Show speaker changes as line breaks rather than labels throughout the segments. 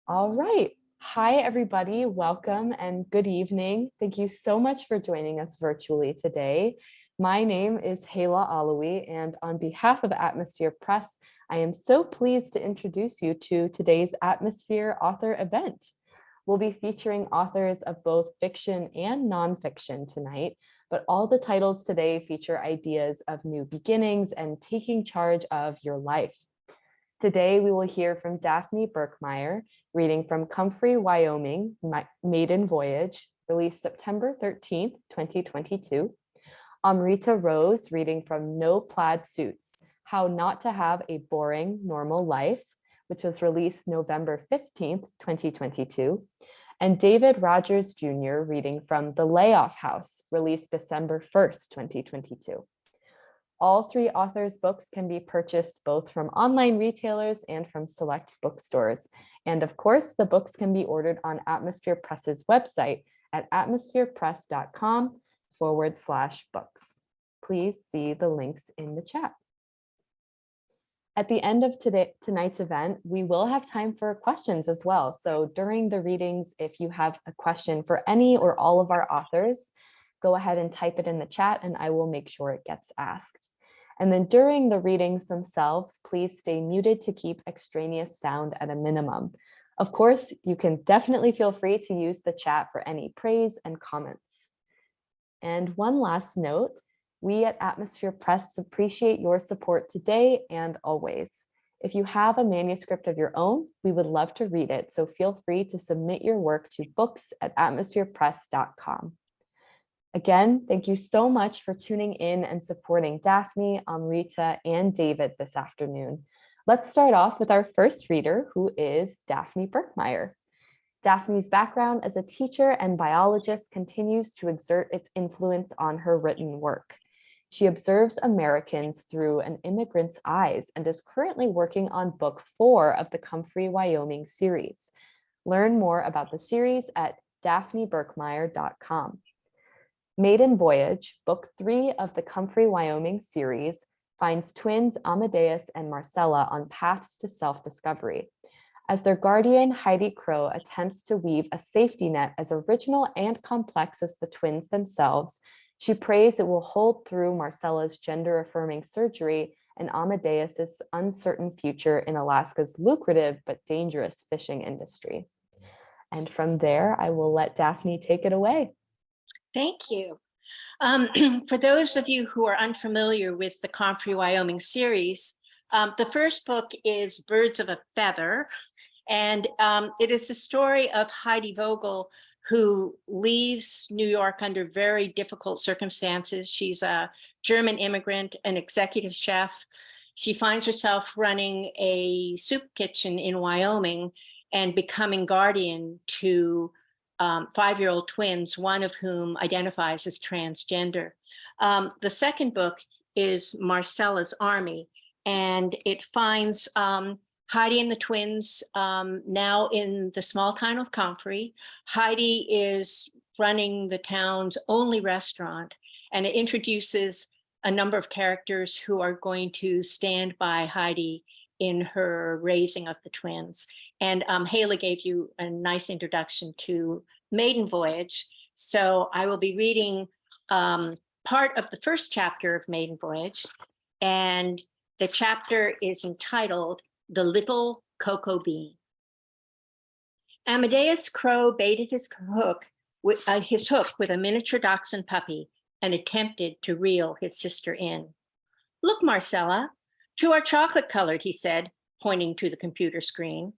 All right. Hi, everybody. Welcome and good evening. Thank you so much for joining us virtually today. My name is Hayla Alawi, and on behalf of Atmosphere Press, I am so pleased to introduce you to today's Atmosphere author event. We'll be featuring authors of both fiction and nonfiction tonight, but all the titles today feature ideas of new beginnings and taking charge of your life. Today, we will hear from Daphne Birkmyer, reading from COMFREY, Wyoming, Maiden, Voyage, released September 13th, 2022. Amrita Rose, reading from No Plaid Suits, How Not to Have a Boring Normal Life, which was released November 15th, 2022. And David Rogers Jr., reading from The Layoff House, released December 1st, 2022. All three authors' books can be purchased both from online retailers and from select bookstores. And of course, the books can be ordered on Atmosphere Press's website at atmospherepress.com/books. Please see the links in the chat. At the end of tonight's event, we will have time for questions as well. So during the readings, if you have a question for any or all of our authors, go ahead and type it in the chat and I will make sure it gets asked. And then during the readings themselves, please stay muted to keep extraneous sound at a minimum. Of course, you can definitely feel free to use the chat for any praise and comments. And one last note, we at Atmosphere Press appreciate your support today and always. If you have a manuscript of your own, we would love to read it, so feel free to submit your work to books@atmospherepress.com. Again, thank you so much for tuning in and supporting Daphne, Amrita, and David this afternoon. Let's start off with our first reader, who is Daphne Birkmyer. Daphne's background as a teacher and biologist continues to exert its influence on her written work. She observes Americans through an immigrant's eyes and is currently working on book 4 of the COMFREY, Wyoming series. Learn more about the series at daphnebirkmyer.com. Maiden Voyage, book 3 of the COMFREY, Wyoming series, finds twins Amadeus and Marcella on paths to self-discovery. As their guardian, Heidi Crow attempts to weave a safety net as original and complex as the twins themselves, she prays it will hold through Marcella's gender-affirming surgery and Amadeus's uncertain future in Alaska's lucrative but dangerous fishing industry. And from there, I will let Daphne take it away.
Thank you. For those of you who are unfamiliar with the COMFREY, Wyoming series, the first book is Birds of a Feather, and it is the story of Heidi Vogel, who leaves New York under very difficult circumstances. She's a German immigrant, an executive chef. She finds herself running a soup kitchen in Wyoming and becoming guardian to 5-year-old twins, one of whom identifies as transgender. The second book is Marcella's Army, and it finds Heidi and the twins now in the small town of COMFREY. Heidi is running the town's only restaurant, and it introduces a number of characters who are going to stand by Heidi in her raising of the twins. And Hayla gave you a nice introduction to Maiden Voyage. So I will be reading part of the first chapter of Maiden Voyage. And the chapter is entitled The Little Cocoa Bean. Amadeus Crow baited his hook with a miniature dachshund puppy and attempted to reel his sister in. Look, Marcella, two are chocolate colored, he said, pointing to the computer screen.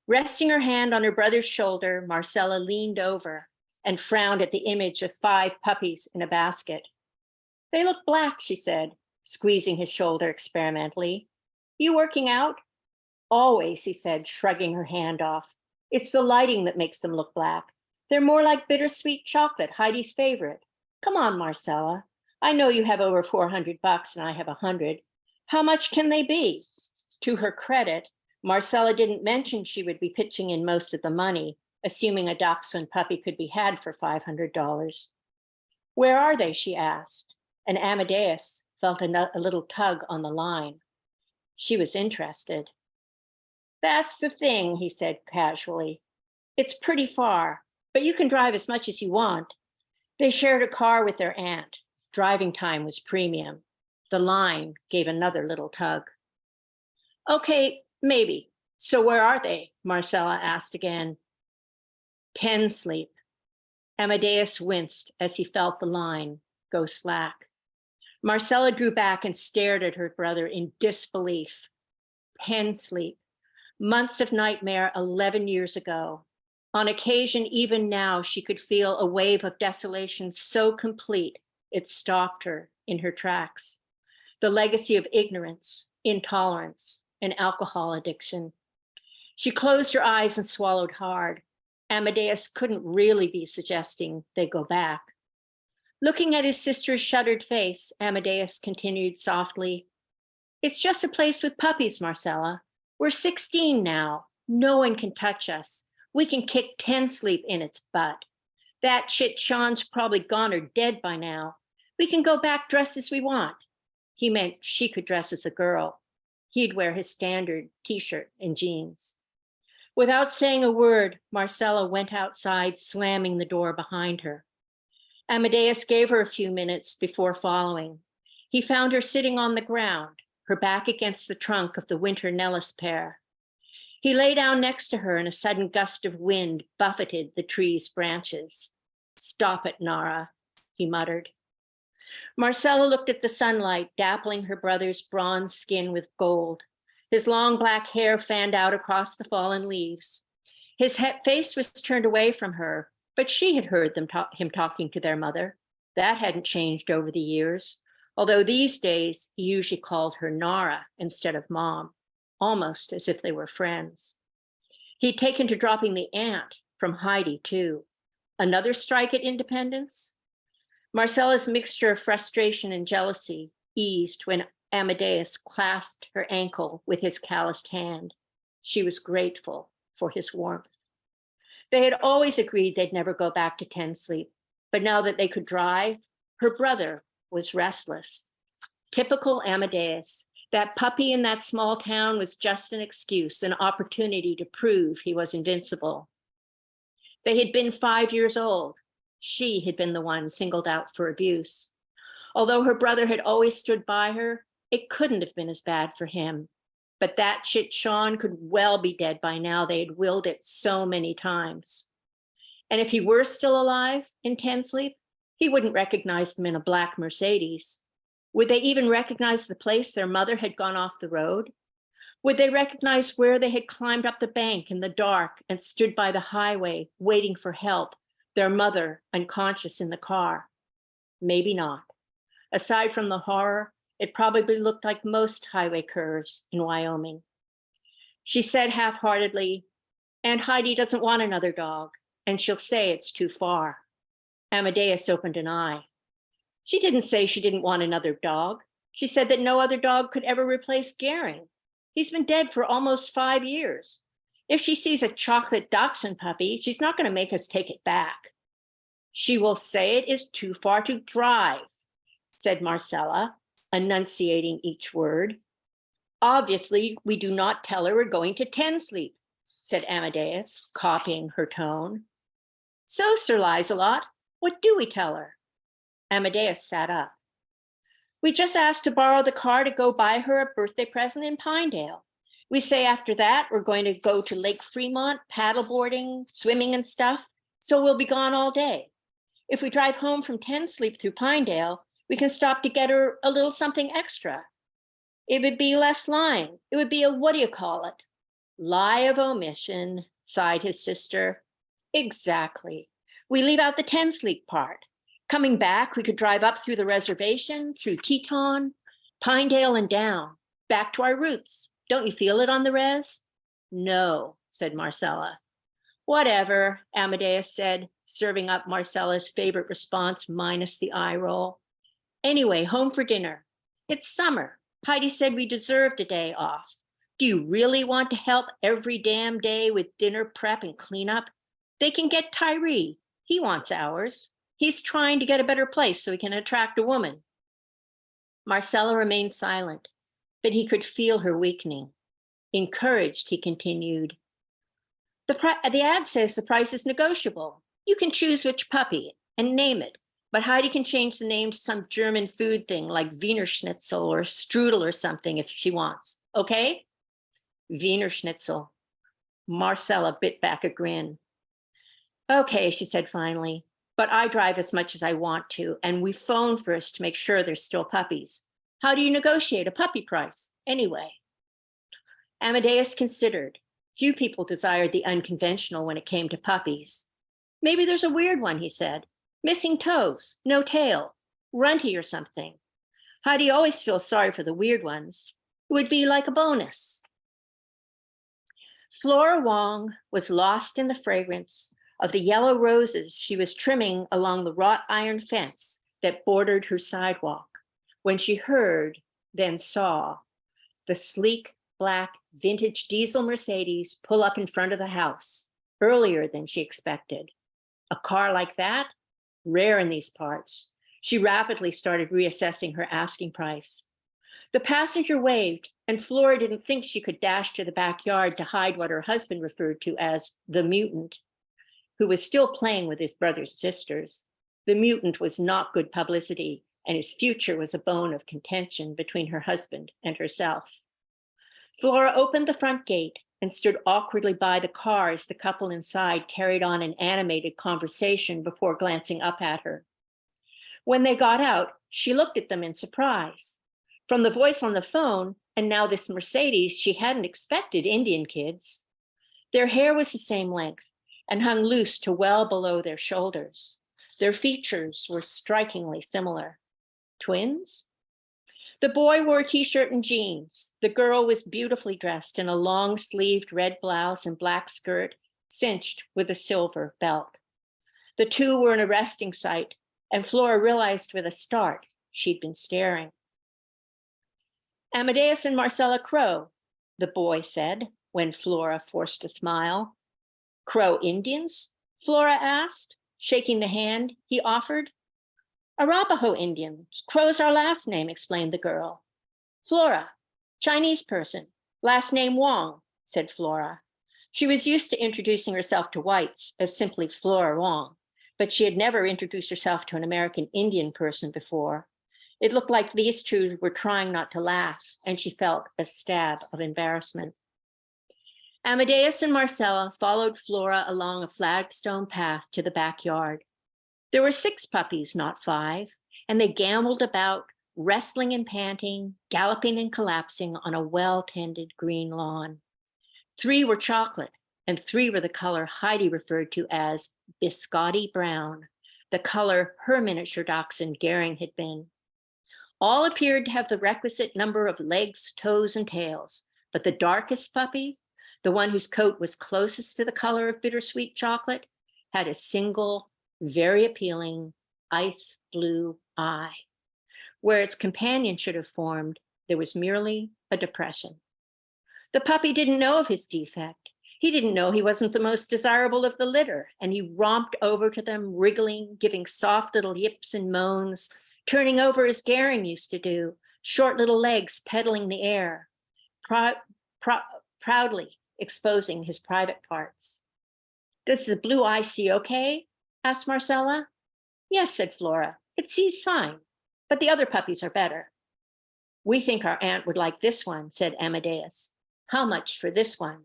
Resting her hand on her brother's shoulder, Marcella leaned over and frowned at the image of 5 puppies in a basket. They look black, she said, squeezing his shoulder experimentally. You working out? Always, he said, shrugging her hand off. It's the lighting that makes them look black. They're more like bittersweet chocolate, Heidi's favorite. Come on, Marcella. I know you have over $400 and I have 100. How much can they be? To her credit, Marcella didn't mention she would be pitching in most of the money, assuming a dachshund puppy could be had for $500. Where are they? She asked, and Amadeus felt a little tug on the line. She was interested. That's the thing, he said casually. It's pretty far, but you can drive as much as you want. They shared a car with their aunt. Driving time was premium. The line gave another little tug. Okay, maybe. So where are they? Marcella asked again. Sleep. Amadeus winced as he felt the line go slack. Marcella drew back and stared at her brother in disbelief. Sleep. Months of nightmare 11 years ago. On occasion, even now, she could feel a wave of desolation so complete it stopped her in her tracks. The legacy of ignorance, intolerance, and alcohol addiction. She closed her eyes and swallowed hard. Amadeus couldn't really be suggesting they go back. Looking at his sister's shuttered face, Amadeus continued softly, "It's just a place with puppies, Marcella. We're 16 now. No one can touch us. We can kick Sleep in its butt. That shit Sean's probably gone or dead by now. We can go back dressed as we want." He meant she could dress as a girl. He'd wear his standard t-shirt and jeans. Without saying a word, Marcella went outside, slamming the door behind her. Amadeus gave her a few minutes before following. He found her sitting on the ground, her back against the trunk of the winter Nellis pear. He lay down next to her and a sudden gust of wind buffeted the tree's branches. "Stop it, Nara," he muttered. Marcella looked at the sunlight, dappling her brother's bronze skin with gold. His long black hair fanned out across the fallen leaves. His face was turned away from her, but she had heard him talking to their mother. That hadn't changed over the years, although these days he usually called her Nara instead of Mom, almost as if they were friends. He'd taken to dropping the aunt from Heidi, too. Another strike at independence? Marcella's mixture of frustration and jealousy eased when Amadeus clasped her ankle with his calloused hand. She was grateful for his warmth. They had always agreed they'd never go back to Sleep, but now that they could drive, her brother was restless. Typical Amadeus. That puppy in that small town was just an excuse, an opportunity to prove he was invincible. They had been 5 years old. She had been the one singled out for abuse. Although her brother had always stood by her, it couldn't have been as bad for him. But that shit Sean could well be dead by now. They had willed it so many times. And if he were still alive in Sleep, he wouldn't recognize them in a black Mercedes. Would they even recognize the place their mother had gone off the road? Would they recognize where they had climbed up the bank in the dark and stood by the highway waiting for help, their mother unconscious in the car? Maybe not. Aside from the horror, it probably looked like most highway curves in Wyoming. She said half-heartedly, "Aunt Heidi doesn't want another dog, and she'll say it's too far." Amadeus opened an eye. She didn't say she didn't want another dog. She said that no other dog could ever replace Gehring. He's been dead for almost 5 years. If she sees a chocolate dachshund puppy, she's not going to make us take it back. "She will say it is too far to drive," said Marcella, enunciating each word. "Obviously, we do not tell her we're going to Sleep," said Amadeus, copying her tone. "So, Sir Lies-a-Lot, what do we tell her?" Amadeus sat up. "We just asked to borrow the car to go buy her a birthday present in Pinedale. We say after that, we're going to go to Lake Fremont, paddleboarding, swimming and stuff, so we'll be gone all day. If we drive home from Sleep through Pinedale, we can stop to get her a little something extra. It would be less lying. It would be a, what do you call it? Lie of omission," sighed his sister. "Exactly. We leave out the Sleep part. Coming back, we could drive up through the reservation, through Teton, Pinedale and down, back to our roots. Don't you feel it on the res?" "No," said Marcella. "Whatever," Amadeus said, serving up Marcella's favorite response minus the eye roll. "Anyway, home for dinner. It's summer. Heidi said we deserved a day off. Do you really want to help every damn day with dinner prep and cleanup? They can get Tyree. He wants hours. He's trying to get a better place so he can attract a woman." Marcella remained silent, but he could feel her weakening. Encouraged, he continued, the ad says the price is negotiable. You can choose which puppy and name it, but Heidi can change the name to some German food thing like Wiener Schnitzel or strudel or something if she wants, okay? Wiener Schnitzel. Marcella bit back a grin. Okay, she said finally, but I drive as much as I want to, and we phone first to make sure there's still puppies. How do you negotiate a puppy price anyway? Amadeus considered. Few people desired the unconventional when it came to puppies. Maybe there's a weird one, he said. Missing toes, no tail, runty or something. Heidi always feels sorry for the weird ones. It would be like a bonus. Flora Wong was lost in the fragrance of the yellow roses she was trimming along the wrought iron fence that bordered her sidewalk when she heard, then saw, the sleek black vintage diesel Mercedes pull up in front of the house earlier than she expected. A car like that, rare in these parts. She rapidly started reassessing her asking price. The passenger waved, and Flora didn't think she could dash to the backyard to hide what her husband referred to as the mutant, who was still playing with his brother's sisters. The mutant was not good publicity, and his future was a bone of contention between her husband and herself. Flora opened the front gate and stood awkwardly by the car as the couple inside carried on an animated conversation before glancing up at her. When they got out, she looked at them in surprise. From the voice on the phone, and now this Mercedes, she hadn't expected Indian kids. Their hair was the same length and hung loose to well below their shoulders. Their features were strikingly similar. Twins? The boy wore a t-shirt and jeans. The girl was beautifully dressed in a long-sleeved red blouse and black skirt, cinched with a silver belt. The two were an arresting sight, and Flora realized with a start she'd been staring. Amadeus and Marcella Crow, the boy said, when Flora forced a smile. Crow Indians? Flora asked, shaking the hand he offered. Arapaho Indians. Crow's our last name, explained the girl. Flora, Chinese person, last name Wong, said Flora. She was used to introducing herself to whites as simply Flora Wong, but she had never introduced herself to an American Indian person before. It looked like these two were trying not to laugh, and she felt a stab of embarrassment. Amadeus and Marcella followed Flora along a flagstone path to the backyard. There were 6 puppies, not 5, and they gambled about, wrestling and panting, galloping and collapsing on a well-tended green lawn. 3 were chocolate, and 3 were the color Heidi referred to as biscotti brown, the color her miniature dachshund Gering had been. All appeared to have the requisite number of legs, toes, and tails, but the darkest puppy, the one whose coat was closest to the color of bittersweet chocolate, had a single, very appealing ice blue eye. Where its companion should have formed, there was merely a depression. The puppy didn't know of his defect. He didn't know he wasn't the most desirable of the litter, and he romped over to them, wriggling, giving soft little yips and moans, turning over as Gering used to do, short little legs pedaling the air, proudly exposing his private parts. Does the blue eye see okay? Asked Marcella. Yes, said Flora. It sees fine, but the other puppies are better. We think our aunt would like this one, said Amadeus. How much for this one?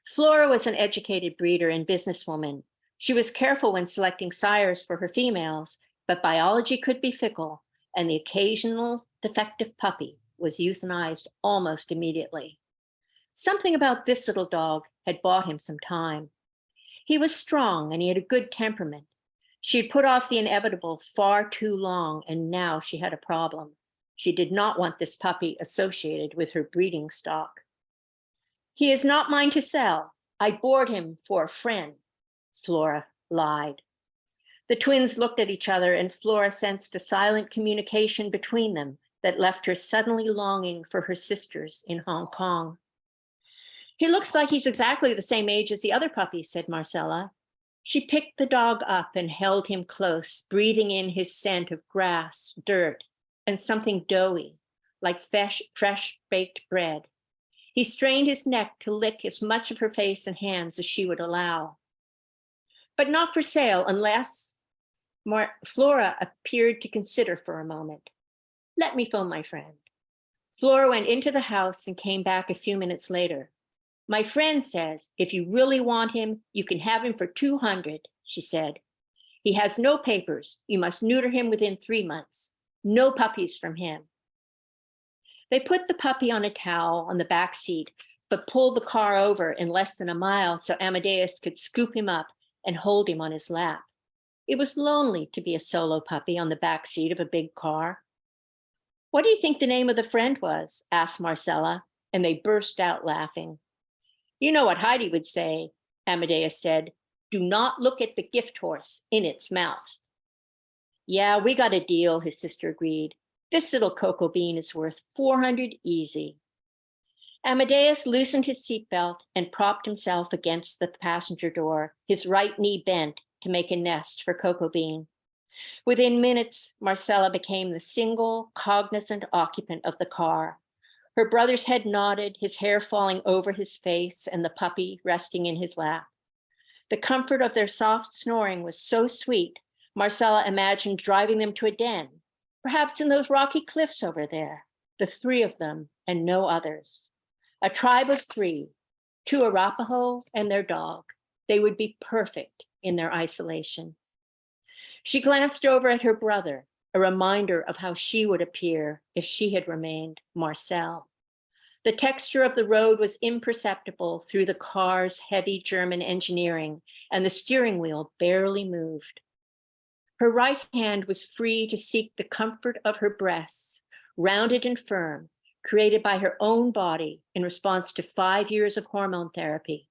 Flora was an educated breeder and businesswoman. She was careful when selecting sires for her females, but biology could be fickle, and the occasional defective puppy was euthanized almost immediately. Something about this little dog had bought him some time. He was strong and he had a good temperament. She had put off the inevitable far too long, and now she had a problem. She did not want this puppy associated with her breeding stock. He is not mine to sell. I board him for a friend, Flora lied. The twins looked at each other, and Flora sensed a silent communication between them that left her suddenly longing for her sisters in Hong Kong. He looks like he's exactly the same age as the other puppies, said Marcella. She picked the dog up and held him close, breathing in his scent of grass, dirt, and something doughy, like fresh baked bread. He strained his neck to lick as much of her face and hands as she would allow. But not for sale unless Flora appeared to consider for a moment. Let me phone my friend. Flora went into the house and came back a few minutes later. My friend says, if you really want him, you can have him for 200, she said. He has no papers. You must neuter him within 3 months. No puppies from him. They put the puppy on a towel on the back seat, but pulled the car over in less than a mile so Amadeus could scoop him up and hold him on his lap. It was lonely to be a solo puppy on the back seat of a big car. What do you think the name of the friend was? Asked Marcella, and they burst out laughing. You know what Heidi would say, Amadeus said. Do not look at the gift horse in its mouth. Yeah, we got a deal, his sister agreed. This little cocoa bean is worth 400 easy. Amadeus loosened his seatbelt and propped himself against the passenger door, his right knee bent to make a nest for Cocoa Bean. Within minutes, Marcella became the single, cognizant occupant of the car. Her brother's head nodded, his hair falling over his face and the puppy resting in his lap. The comfort of their soft snoring was so sweet, Marcella imagined driving them to a den, perhaps in those rocky cliffs over there, the three of them and no others. A tribe of three, 2 Arapaho and their dog. They would be perfect in their isolation. She glanced over at her brother, a reminder of how she would appear if she had remained Marcel. The texture of the road was imperceptible through the car's heavy German engineering, and the steering wheel barely moved. Her right hand was free to seek the comfort of her breasts, rounded and firm, created by her own body in response to 5 years of hormone therapy,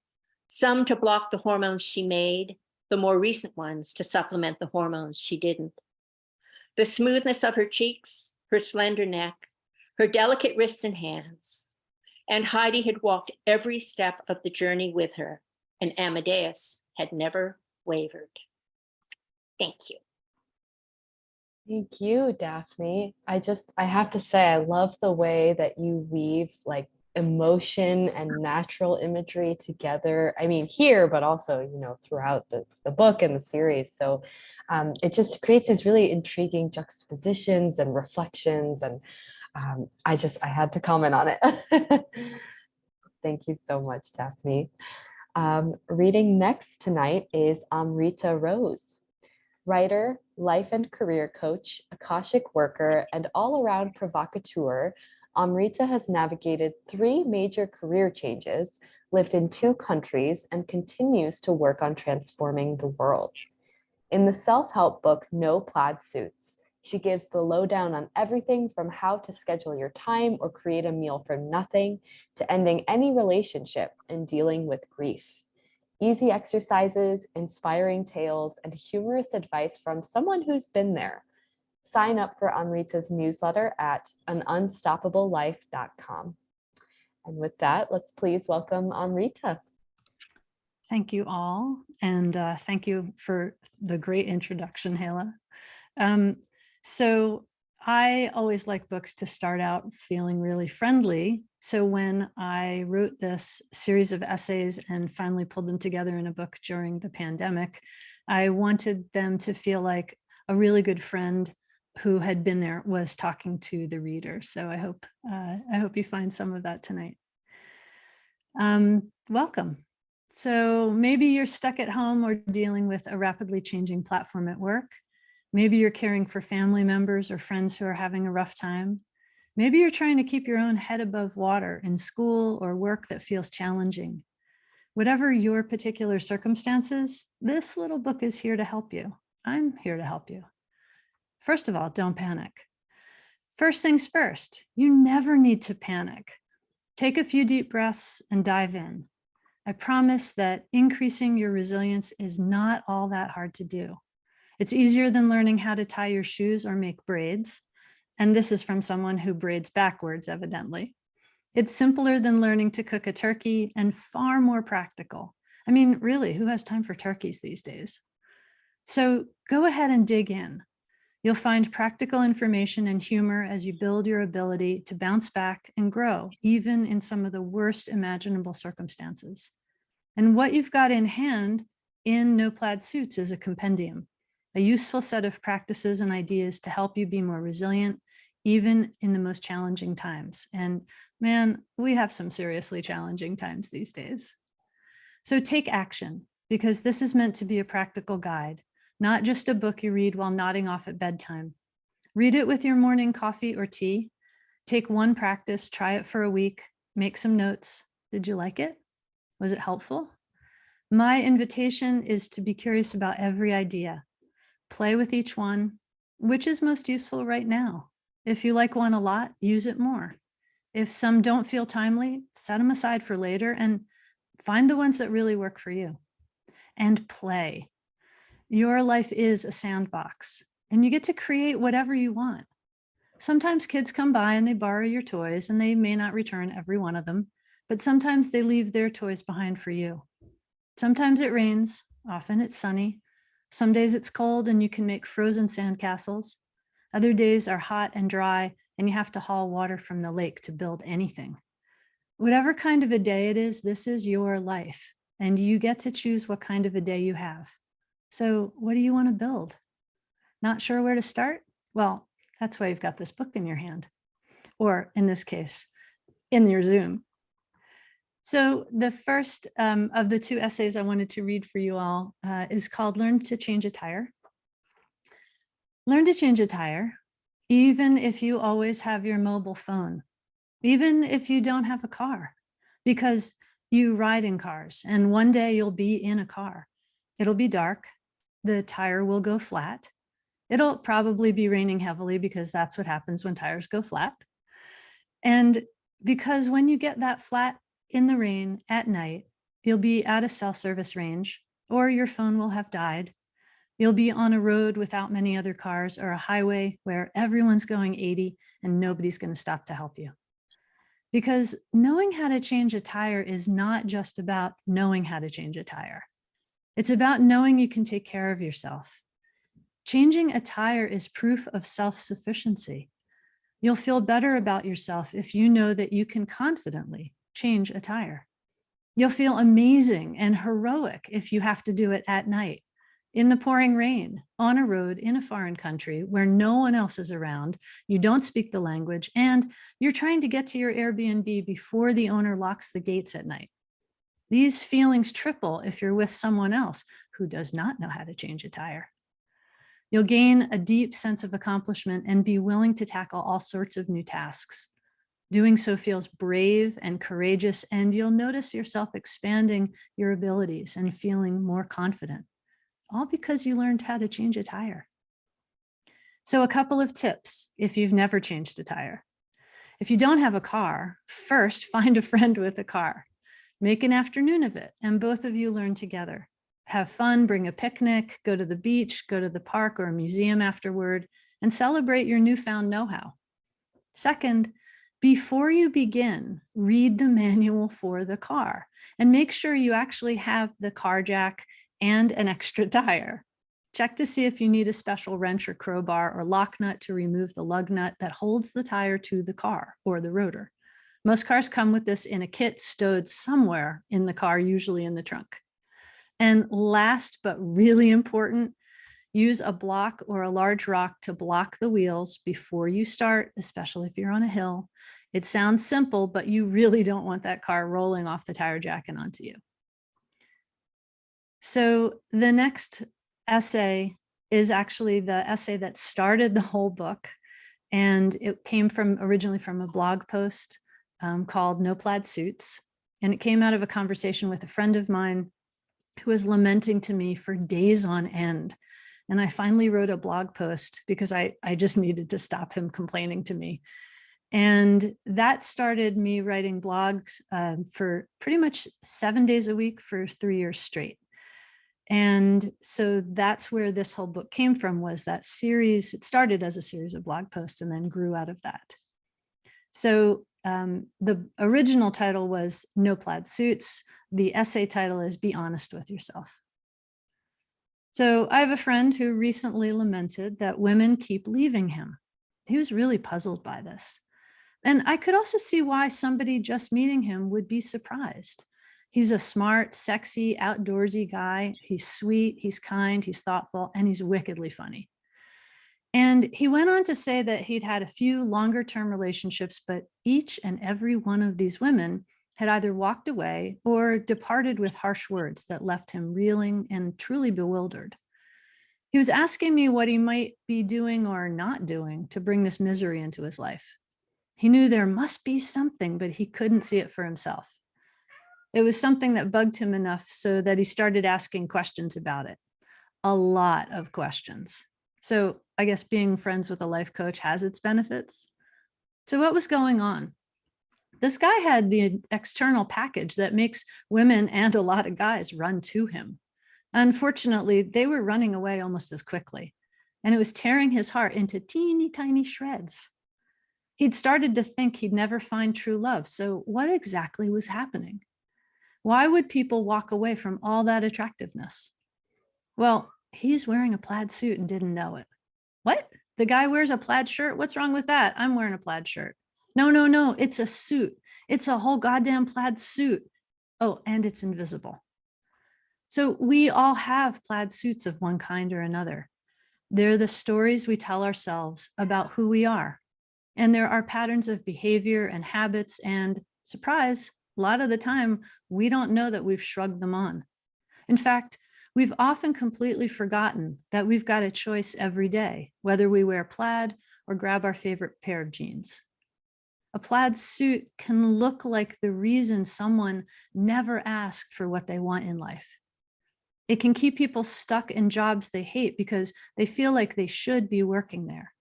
some to block the hormones she made, the more recent ones to supplement the hormones she didn't. The smoothness of her cheeks, her slender neck, her delicate wrists and hands. And Heidi had walked every step of the journey with her, and Amadeus had never wavered. Thank you.
Thank you, Daphne. I have to say, I love the way that you weave like emotion and natural imagery together. I mean, here, but also, throughout the book and the series. So it just creates these really intriguing juxtapositions and reflections. And I had to comment on it. Thank you so much, Daphne. Reading next tonight is Amrita Rose. Writer, life and career coach, Akashic worker, and all-around provocateur, Amrita has navigated 3 major career changes, lived in 2 countries, and continues to work on transforming the world. In the self-help book, No Plaid Suits, she gives the lowdown on everything from how to schedule your time or create a meal for nothing to ending any relationship and dealing with grief. Easy exercises, inspiring tales, and humorous advice from someone who's been there. Sign up for Amrita's newsletter at anunstoppable.life.com. And with that, let's please welcome Amrita.
Thank you all, and thank you for the great introduction, Hala. So I always like books to start out feeling really friendly. So when I wrote this series of essays and finally pulled them together in a book during the pandemic, I wanted them to feel like a really good friend who had been there was talking to the reader. So I hope you find some of that tonight. Welcome. So maybe you're stuck at home or dealing with a rapidly changing platform at work. Maybe you're caring for family members or friends who are having a rough time. Maybe you're trying to keep your own head above water in school or work that feels challenging. Whatever your particular circumstances, this little book is here to help you. I'm here to help you. First of all, don't panic. First things first, you never need to panic. Take a few deep breaths and dive in. I promise that increasing your resilience is not all that hard to do. It's easier than learning how to tie your shoes or make braids. And this is from someone who braids backwards, evidently. It's simpler than learning to cook a turkey and far more practical. I mean, really, who has time for turkeys these days? So go ahead and dig in. You'll find practical information and humor as you build your ability to bounce back and grow, even in some of the worst imaginable circumstances. And what you've got in hand in No Plaid Suits is a compendium, a useful set of practices and ideas to help you be more resilient, even in the most challenging times. And man, we have some seriously challenging times these days. So take action, because this is meant to be a practical guide, not just a book you read while nodding off at bedtime. Read it with your morning coffee or tea. Take one practice, try it for a week, make some notes. Did you like it? Was it helpful? My invitation is to be curious about every idea. Play with each one. Which is most useful right now? If you like one a lot, use it more. If some don't feel timely, set them aside for later and find the ones that really work for you. And play. Your life is a sandbox, and you get to create whatever you want. Sometimes kids come by and they borrow your toys, and they may not return every one of them, but sometimes they leave their toys behind for you. Sometimes it rains, often it's sunny. Some days it's cold and you can make frozen sandcastles. Other days are hot and dry and you have to haul water from the lake to build anything. Whatever kind of a day it is, this is your life, and you get to choose what kind of a day you have. So what do you want to build? Not sure where to start? Well, that's why you've got this book in your hand, or in this case, in your Zoom. So the first of the two essays I wanted to read for you all is called Learn to Change a Tire. Learn to change a tire, even if you always have your mobile phone, even if you don't have a car, because you ride in cars, and one day you'll be in a car. It'll be dark, the tire will go flat. It'll probably be raining heavily, because that's what happens when tires go flat. And because when you get that flat in the rain at night, you'll be at a cell service range, or your phone will have died. You'll be on a road without many other cars, or a highway where everyone's going 80 and nobody's going to stop to help you. Because knowing how to change a tire is not just about knowing how to change a tire. It's about knowing you can take care of yourself. Changing a tire is proof of self-sufficiency. You'll feel better about yourself if you know that you can confidently change a tire. You'll feel amazing and heroic if you have to do it at night, in the pouring rain, on a road in a foreign country where no one else is around, you don't speak the language, and you're trying to get to your Airbnb before the owner locks the gates at night. These feelings triple if you're with someone else who does not know how to change a tire. You'll gain a deep sense of accomplishment and be willing to tackle all sorts of new tasks. Doing so feels brave and courageous, and you'll notice yourself expanding your abilities and feeling more confident, all because you learned how to change a tire. So a couple of tips if you've never changed a tire. If you don't have a car, first find a friend with a car. Make an afternoon of it, and both of you learn together. Have fun, bring a picnic, go to the beach, go to the park or a museum afterward, and celebrate your newfound know-how. Second, before you begin, read the manual for the car and make sure you actually have the car jack and an extra tire. Check to see if you need a special wrench or crowbar or lock nut to remove the lug nut that holds the tire to the car or the rotor. Most cars come with this in a kit stowed somewhere in the car, usually in the trunk. And last but really important, use a block or a large rock to block the wheels before you start, especially if you're on a hill. It sounds simple, but you really don't want that car rolling off the tire jack and onto you. So the next essay is actually the essay that started the whole book. And it came originally from a blog post called No Plaid Suits. And it came out of a conversation with a friend of mine who was lamenting to me for days on end. And I finally wrote a blog post because I just needed to stop him complaining to me. And that started me writing blogs for pretty much 7 days a week for 3 years straight. And so that's where this whole book came from, was that series. It started as a series of blog posts and then grew out of that. So the original title was No Plaid Suits. The essay title is Be Honest with Yourself. So I have a friend who recently lamented that women keep leaving him. He was really puzzled by this. And I could also see why somebody just meeting him would be surprised. He's a smart, sexy, outdoorsy guy. He's sweet, he's kind, he's thoughtful, and he's wickedly funny. And he went on to say that he'd had a few longer term relationships, but each and every one of these women had either walked away or departed with harsh words that left him reeling and truly bewildered. He was asking me what he might be doing or not doing to bring this misery into his life. He knew there must be something, but he couldn't see it for himself. It was something that bugged him enough so that he started asking questions about it. A lot of questions. So I guess being friends with a life coach has its benefits. So what was going on? This guy had the external package that makes women and a lot of guys run to him. Unfortunately, they were running away almost as quickly, and it was tearing his heart into teeny tiny shreds. He'd started to think he'd never find true love. So what exactly was happening? Why would people walk away from all that attractiveness? Well, he's wearing a plaid suit and didn't know it. What? The guy wears a plaid shirt? What's wrong with that? I'm wearing a plaid shirt. No, it's a suit. It's a whole goddamn plaid suit. Oh, and it's invisible. So we all have plaid suits of one kind or another. They're the stories we tell ourselves about who we are. And there are patterns of behavior and habits, and surprise, a lot of the time, we don't know that we've shrugged them on. In fact, we've often completely forgotten that we've got a choice every day, whether we wear plaid or grab our favorite pair of jeans. A plaid suit can look like the reason someone never asked for what they want in life. It can keep people stuck in jobs they hate because they feel like they should be working there.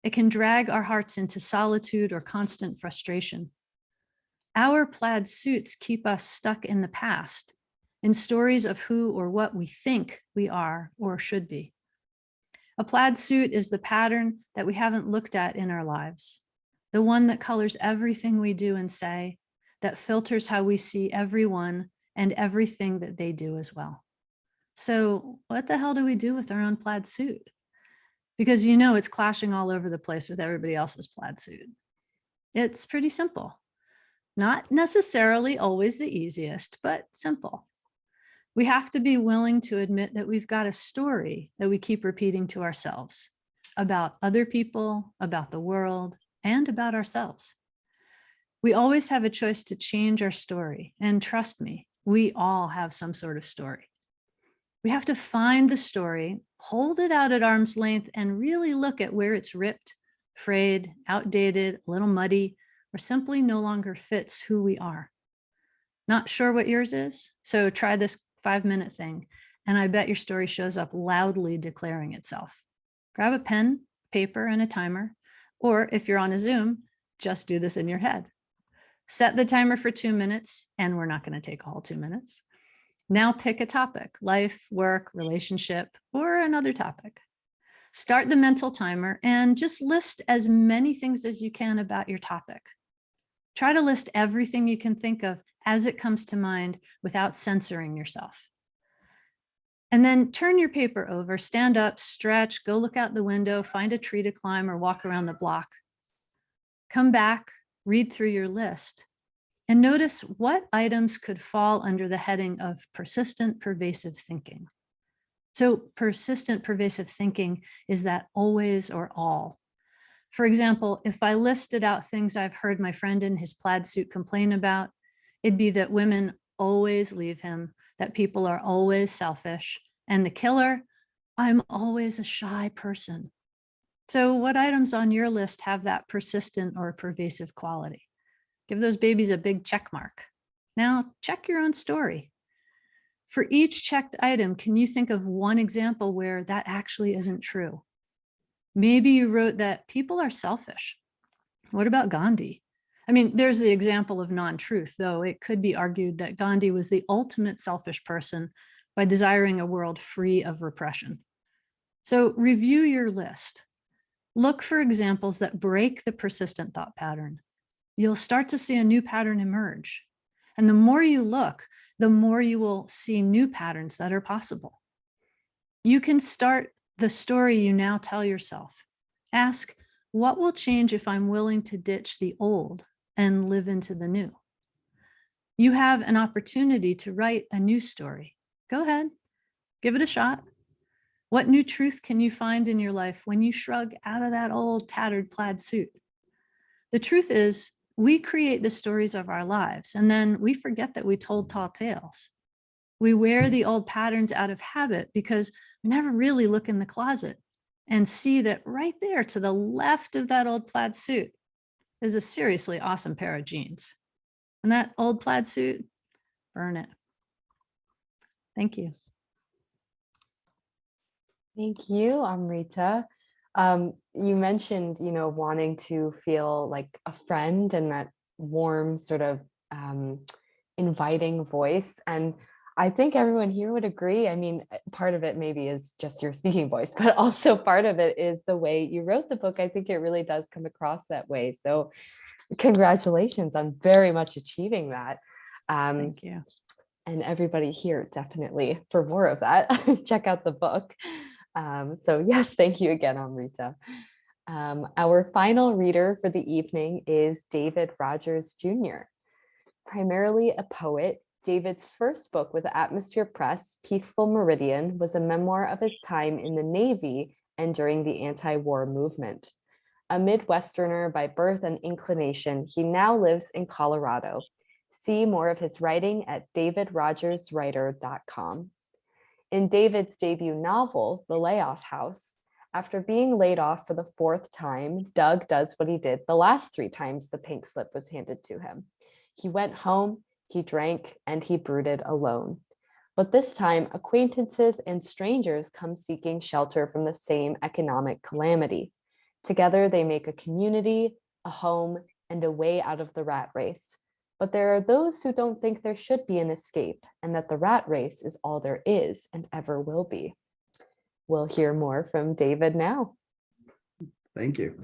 It can drag our hearts into solitude or constant frustration. Our plaid suits keep us stuck in the past, in stories of who or what we think we are or should be. A plaid suit is the pattern that we haven't looked at in our lives, the one that colors everything we do and say, that filters how we see everyone and everything that they do as well. So what the hell do we do with our own plaid suit? Because you know it's clashing all over the place with everybody else's plaid suit. It's pretty simple. Not necessarily always the easiest, but simple. We have to be willing to admit that we've got a story that we keep repeating to ourselves about other people, about the world, and about ourselves. We always have a choice to change our story. And trust me, we all have some sort of story. We have to find the story, hold it out at arm's length, and really look at where it's ripped, frayed, outdated, a little muddy, or simply no longer fits who we are. Not sure what yours is? So try this 5-minute thing, and I bet your story shows up loudly declaring itself. Grab a pen, paper, and a timer, or if you're on a Zoom, just do this in your head. Set the timer for 2 minutes, and we're not going to take a whole 2 minutes. Now pick a topic, life, work, relationship, or another topic. Start the mental timer and just list as many things as you can about your topic. Try to list everything you can think of as it comes to mind without censoring yourself. And then turn your paper over, stand up, stretch, go look out the window, find a tree to climb or walk around the block. Come back, read through your list, and notice what items could fall under the heading of persistent, pervasive thinking. So persistent, pervasive thinking is that always or all. For example, if I listed out things I've heard my friend in his plaid suit complain about, it'd be that women always leave him, that people are always selfish, and the killer, I'm always a shy person. So what items on your list have that persistent or pervasive quality? Give those babies a big check mark. Now check your own story. For each checked item, can you think of one example where that actually isn't true? Maybe you wrote that people are selfish. What about Gandhi? I mean, there's the example of non-truth, though it could be argued that Gandhi was the ultimate selfish person by desiring a world free of repression. So review your list. Look for examples that break the persistent thought pattern. You'll start to see a new pattern emerge. And the more you look, the more you will see new patterns that are possible. You can start the story you now tell yourself. Ask, what will change if I'm willing to ditch the old and live into the new? You have an opportunity to write a new story. Go ahead, give it a shot. What new truth can you find in your life when you shrug out of that old tattered plaid suit? The truth is, we create the stories of our lives, and then we forget that we told tall tales. We wear the old patterns out of habit because we never really look in the closet and see that right there to the left of that old plaid suit is a seriously awesome pair of jeans. And that old plaid suit, burn it. Thank you.
Thank you, Amrita. You mentioned, wanting to feel like a friend and that warm sort of inviting voice. And I think everyone here would agree. I mean, part of it maybe is just your speaking voice, but also part of it is the way you wrote the book. I think it really does come across that way. So congratulations on very much achieving that.
Thank you.
And everybody here, definitely for more of that, check out the book. So yes, thank you again, Amrita. Our final reader for the evening is David Rogers Jr. Primarily a poet, David's first book with Atmosphere Press, Peaceful Meridian, was a memoir of his time in the Navy and during the anti-war movement. A Midwesterner by birth and inclination, he now lives in Colorado. See more of his writing at davidrogerswriter.com. In David's debut novel, The Layoff House, after being laid off for the fourth time, Doug does what he did the last 3 times the pink slip was handed to him. He went home, he drank, and he brooded alone. But this time, acquaintances and strangers come seeking shelter from the same economic calamity. Together, they make a community, a home, and a way out of the rat race. But there are those who don't think there should be an escape and that the rat race is all there is and ever will be. We'll hear more from David now.
Thank you.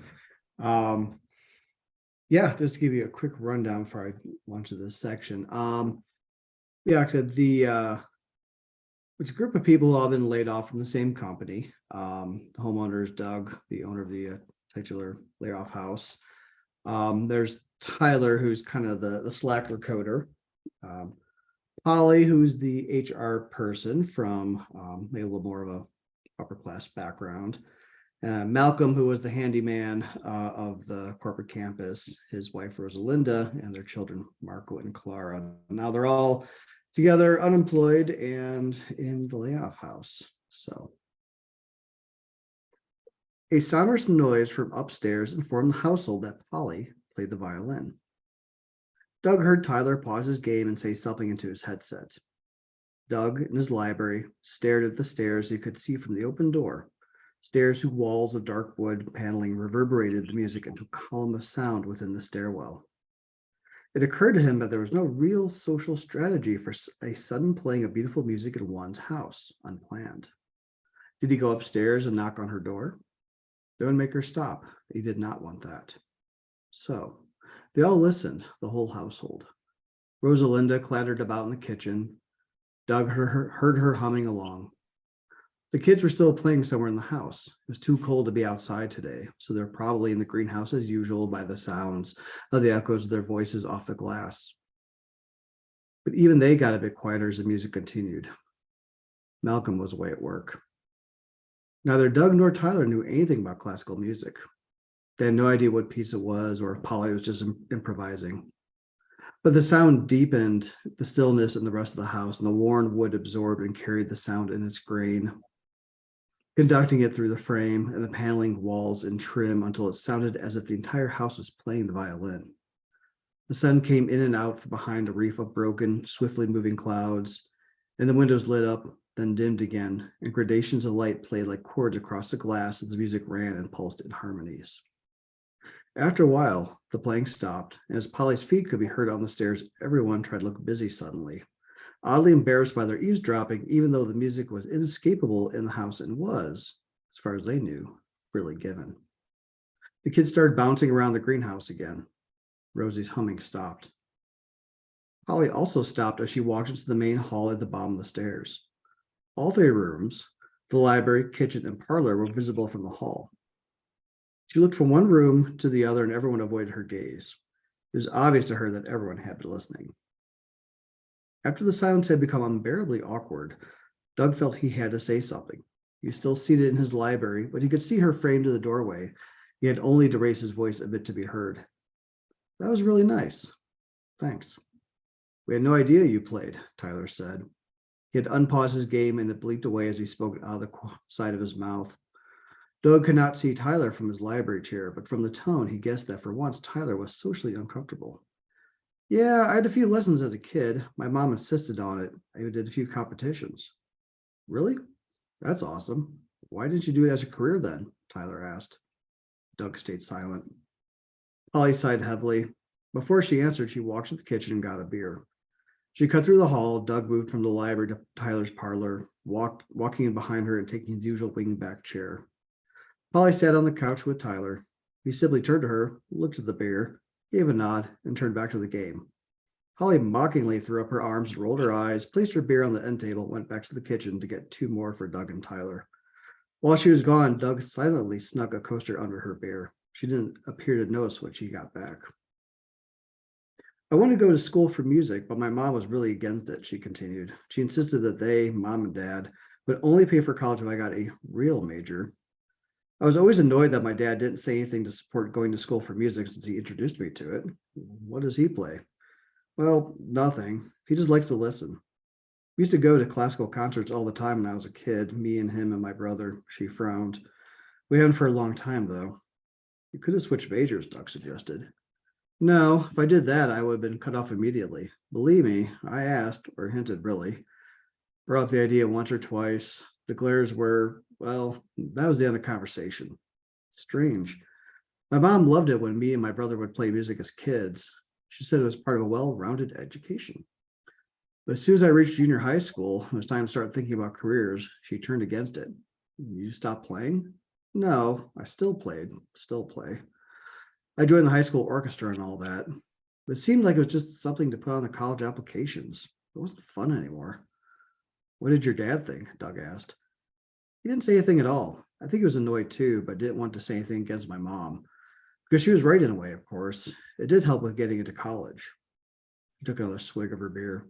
Yeah, just to give you a quick rundown before I launch into this section. It's a group of people who have been laid off from the same company. The homeowner is Doug, the owner of the titular layoff house. There's Tyler, who's kind of the slacker coder. Polly, who's the HR person from maybe a little more of a upper class background. Malcolm, who was the handyman of the corporate campus, his wife Rosalinda, and their children Marco and Clara. Now they're all together, unemployed, and in the layoff house. So a sonorous noise from upstairs informed the household that Polly played the violin. Doug heard Tyler pause his game and say something into his headset. Doug, in his library, stared at the stairs he could see from the open door, stairs whose walls of dark wood paneling reverberated the music into a column of sound within the stairwell. It occurred to him that there was no real social strategy for a sudden playing of beautiful music in one's house, unplanned. Did he go upstairs and knock on her door? That would make her stop. He did not want that. So they all listened, the whole household. Rosalinda clattered about in the kitchen. Doug heard her humming along. The kids were still playing somewhere in the house. It was too cold to be outside today, so they're probably in the greenhouse as usual by the sounds of the echoes of their voices off the glass. But even they got a bit quieter as the music continued. Malcolm was away at work. Neither Doug nor Tyler knew anything about classical music. They had no idea what piece it was or if Polly was just improvising. But the sound deepened the stillness in the rest of the house, and the worn wood absorbed and carried the sound in its grain, conducting it through the frame and the paneling walls and trim until it sounded as if the entire house was playing the violin. The sun came in and out from behind a reef of broken, swiftly moving clouds, and the windows lit up, then dimmed again, and gradations of light played like chords across the glass as the music ran and pulsed in harmonies. After a while, the playing stopped, and as Polly's feet could be heard on the stairs, everyone tried to look busy suddenly, oddly embarrassed by their eavesdropping, even though the music was inescapable in the house and was, as far as they knew, freely given. The kids started bouncing around the greenhouse again. Rosie's humming stopped. Polly also stopped as she walked into the main hall at the bottom of the stairs. All 3 rooms, The library, kitchen, and parlor were visible from the hall. She looked from one room to the other, and everyone avoided her gaze. It was obvious to her that everyone had been listening. After the silence had become unbearably awkward, Doug felt he had to say something. He was still seated in his library, but he could see her framed in the doorway. He had only to raise his voice a bit to be heard. That was really nice. Thanks. We had no idea you played, Tyler said. He had unpaused his game and it blinked away as he spoke out of the side of his mouth. Doug could not see Tyler from his library chair, but from the tone, he guessed that for once Tyler was socially uncomfortable. Yeah, I had a few lessons as a kid. My mom insisted on it. I even did a few competitions. Really? That's awesome. Why didn't you do it as a career then? Tyler asked. Doug stayed silent. Polly sighed heavily. Before she answered, she walked to the kitchen and got a beer. She cut through the hall. Doug moved from the library to Tyler's parlor, walking in behind her and taking his usual wingback chair. Polly sat on the couch with Tyler. He simply turned to her, looked at the beer, gave a nod, and turned back to the game. Polly mockingly threw up her arms, rolled her eyes, placed her beer on the end table, went back to the kitchen to get 2 more for Doug and Tyler. While she was gone, Doug silently snuck a coaster under her beer. She didn't appear to notice when she got back. I wanted to go to school for music, but my mom was really against it, she continued. She insisted that they, mom and dad, would only pay for college if I got a real major. I was always annoyed that my dad didn't say anything to support going to school for music since he introduced me to it. What does he play? Well, nothing. He just likes to listen. We used to go to classical concerts all the time when I was a kid, me and him and my brother. She frowned. We haven't for a long time, though. You could have switched majors, Doug suggested. No, if I did that, I would have been cut off immediately. Believe me, I asked, or hinted really. Brought up the idea once or twice. The glares were, well, that was the end of the conversation. Strange. My mom loved it when me and my brother would play music as kids. She said it was part of a well-rounded education. But as soon as I reached junior high school, it was time to start thinking about careers, she turned against it. You stopped playing? No, I still play. I joined the high school orchestra and all that. But it seemed like it was just something to put on the college applications. It wasn't fun anymore. What did your dad think? Doug asked. He didn't say anything at all. I think he was annoyed too, but didn't want to say anything against my mom. Because she was right in a way, of course. It did help with getting into college. She took another swig of her beer.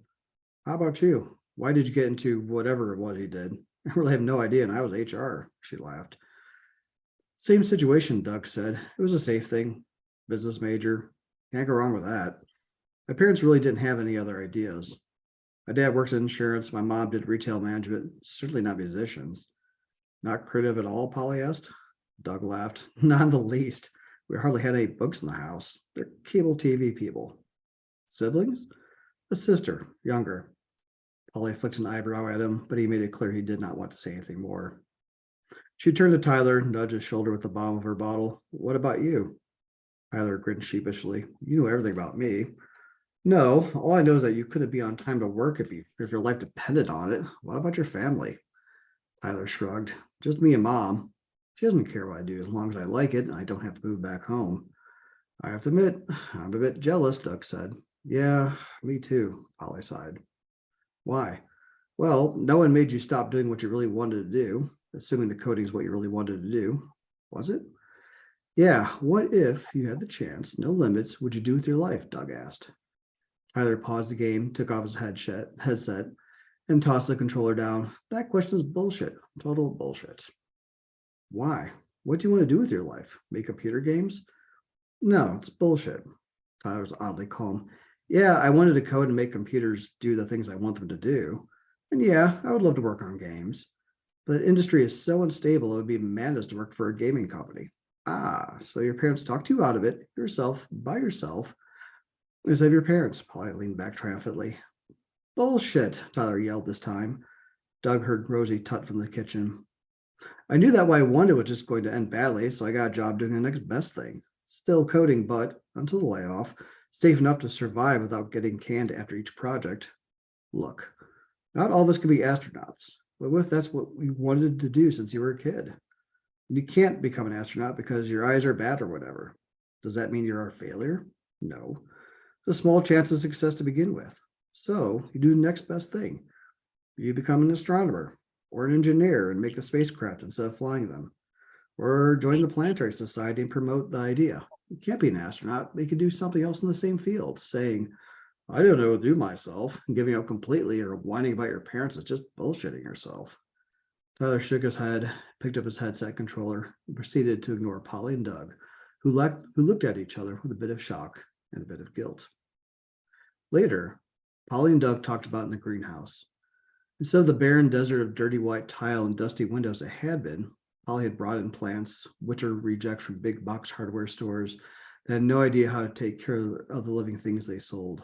How about you? Why did you get into whatever it was he did? I really have no idea, and I was HR, she laughed. Same situation, Doug said. It was a safe thing. Business major. Can't go wrong with that. My parents really didn't have any other ideas. My dad worked in insurance. My mom did retail management, certainly not musicians. Not creative at all, Polly asked. Doug laughed. Not in the least. We hardly had any books in the house. They're cable TV people. Siblings? A sister, younger. Polly flicked an eyebrow at him, but he made it clear he did not want to say anything more. She turned to Tyler, nudged his shoulder with the bottom of her bottle. What about you? Tyler grinned sheepishly. You know everything about me. No, all I know is that you couldn't be on time to work if your life depended on it. What about your family? Tyler shrugged. Just me and mom. She doesn't care what I do as long as I like it and I don't have to move back home. I have to admit, I'm a bit jealous, Doug said. Yeah, me too, Polly sighed. Why? Well, no one made you stop doing what you really wanted to do, assuming the coding is what you really wanted to do. Was it? Yeah, what if you had the chance, no limits, would you do with your life? Doug asked. Tyler paused the game, took off his headset, and tossed the controller down. That question is bullshit. Total bullshit. Why? What do you want to do with your life? Make computer games? No, it's bullshit. Tyler was oddly calm. Yeah, I wanted to code and make computers do the things I want them to do. And yeah, I would love to work on games. But the industry is so unstable, it would be madness to work for a gaming company. Ah, so your parents talked you out of it, by yourself. Instead of your parents, Polly leaned back triumphantly. Bullshit, Tyler yelled this time. Doug heard Rosie tut from the kitchen. I knew that what I wanted was just going to end badly, so I got a job doing the next best thing. Still coding, but until the layoff, safe enough to survive without getting canned after each project. Look, not all of us can be astronauts, but what if that's what we wanted to do since you were a kid? You can't become an astronaut because your eyes are bad or whatever. Does that mean you're a failure? No. It's a small chance of success to begin with. So you do the next best thing. You become an astronomer or an engineer and make the spacecraft instead of flying them, or join the Planetary Society and promote the idea. You can't be an astronaut, but you can do something else in the same field. Saying, I don't know what to do myself, and giving up completely or whining about your parents is just bullshitting yourself. Tyler shook his head, picked up his headset controller, and proceeded to ignore Polly and Doug, who looked at each other with a bit of shock and a bit of guilt. Later, Polly and Doug talked about in the greenhouse. Instead of the barren desert of dirty white tile and dusty windows it had been, Polly had brought in plants, winter rejects from big box hardware stores that had no idea how to take care of the living things they sold.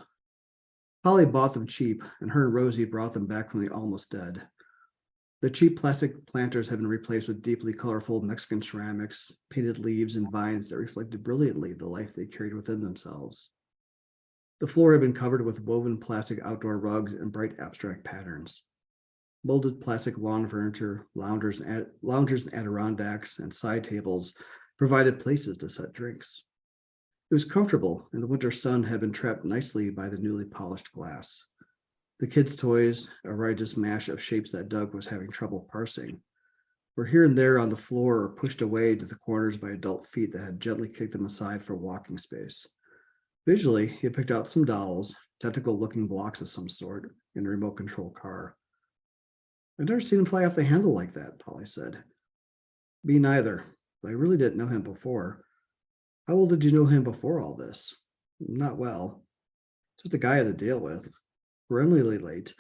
Polly bought them cheap, and her and Rosie brought them back from the almost dead. The cheap plastic planters had been replaced with deeply colorful Mexican ceramics, painted leaves, and vines that reflected brilliantly the life they carried within themselves. The floor had been covered with woven plastic outdoor rugs and bright abstract patterns. Molded plastic lawn furniture, loungers and Adirondacks, and side tables provided places to set drinks. It was comfortable, and the winter sun had been trapped nicely by the newly polished glass. The kids' toys, a righteous mash of shapes that Doug was having trouble parsing, were here and there on the floor or pushed away to the corners by adult feet that had gently kicked them aside for walking space. Visually, he had picked out some dolls, tentacle-looking blocks of some sort, in a remote control car. I've never seen him fly off the handle like that, Polly said. Me neither, but I really didn't know him before. How well did you know him before all this? Not well. Just a guy I had to deal with. Perennially late.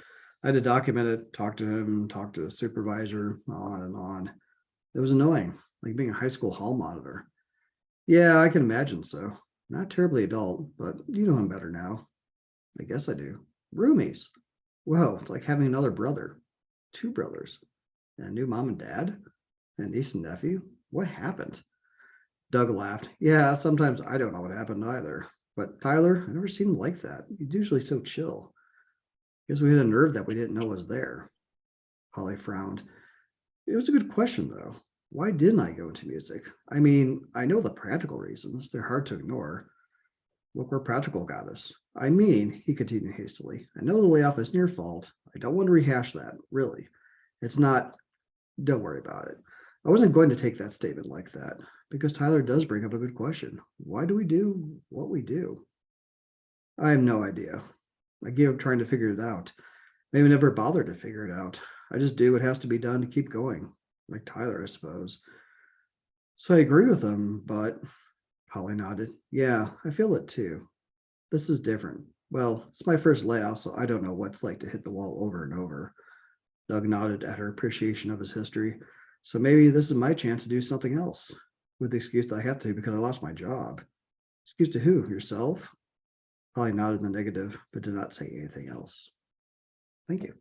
I had to document it, talk to him, talk to the supervisor, on and on. It was annoying, like being a high school hall monitor. Yeah, I can imagine so. Not terribly adult, but you know him better now. I guess I do. Roomies. Whoa, it's like having another brother. 2 brothers. And a new mom and dad? And a niece and nephew? What happened? Doug laughed. Yeah, sometimes I don't know what happened either. But Tyler, I never seen him like that. He's usually so chill. Guess we had a nerve that we didn't know was there. Polly frowned. It was a good question, though. Why didn't I go into music? I mean, I know the practical reasons. They're hard to ignore. Look where practical got us. I mean, he continued hastily, I know the layoff isn't your fault. I don't want to rehash that, really. It's not, don't worry about it. I wasn't going to take that statement like that, because Tyler does bring up a good question. Why do we do what we do? I have no idea. I gave up trying to figure it out. Maybe never bothered to figure it out. I just do what has to be done to keep going. Like Tyler, I suppose. So I agree with him, but Polly nodded. Yeah, I feel it too. This is different. Well, it's my first layoff, so I don't know what it's like to hit the wall over and over. Doug nodded at her appreciation of his history. So maybe this is my chance to do something else, with the excuse that I have to because I lost my job. Excuse to who? Yourself? Polly nodded in the negative, but did not say anything else. Thank you.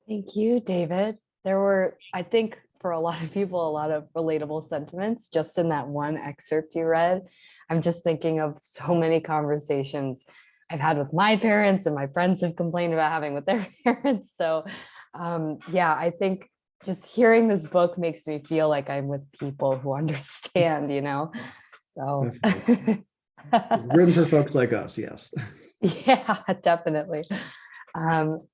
Thank you, David. There were, I think, for a lot of people, a lot of relatable sentiments just in that one excerpt you read. I'm just thinking of so many conversations I've had with my parents and my friends have complained about having with their parents. So yeah, I think just hearing this book makes me feel like I'm with people who understand, you know? So
It's written for folks like us, yes.
yeah, definitely.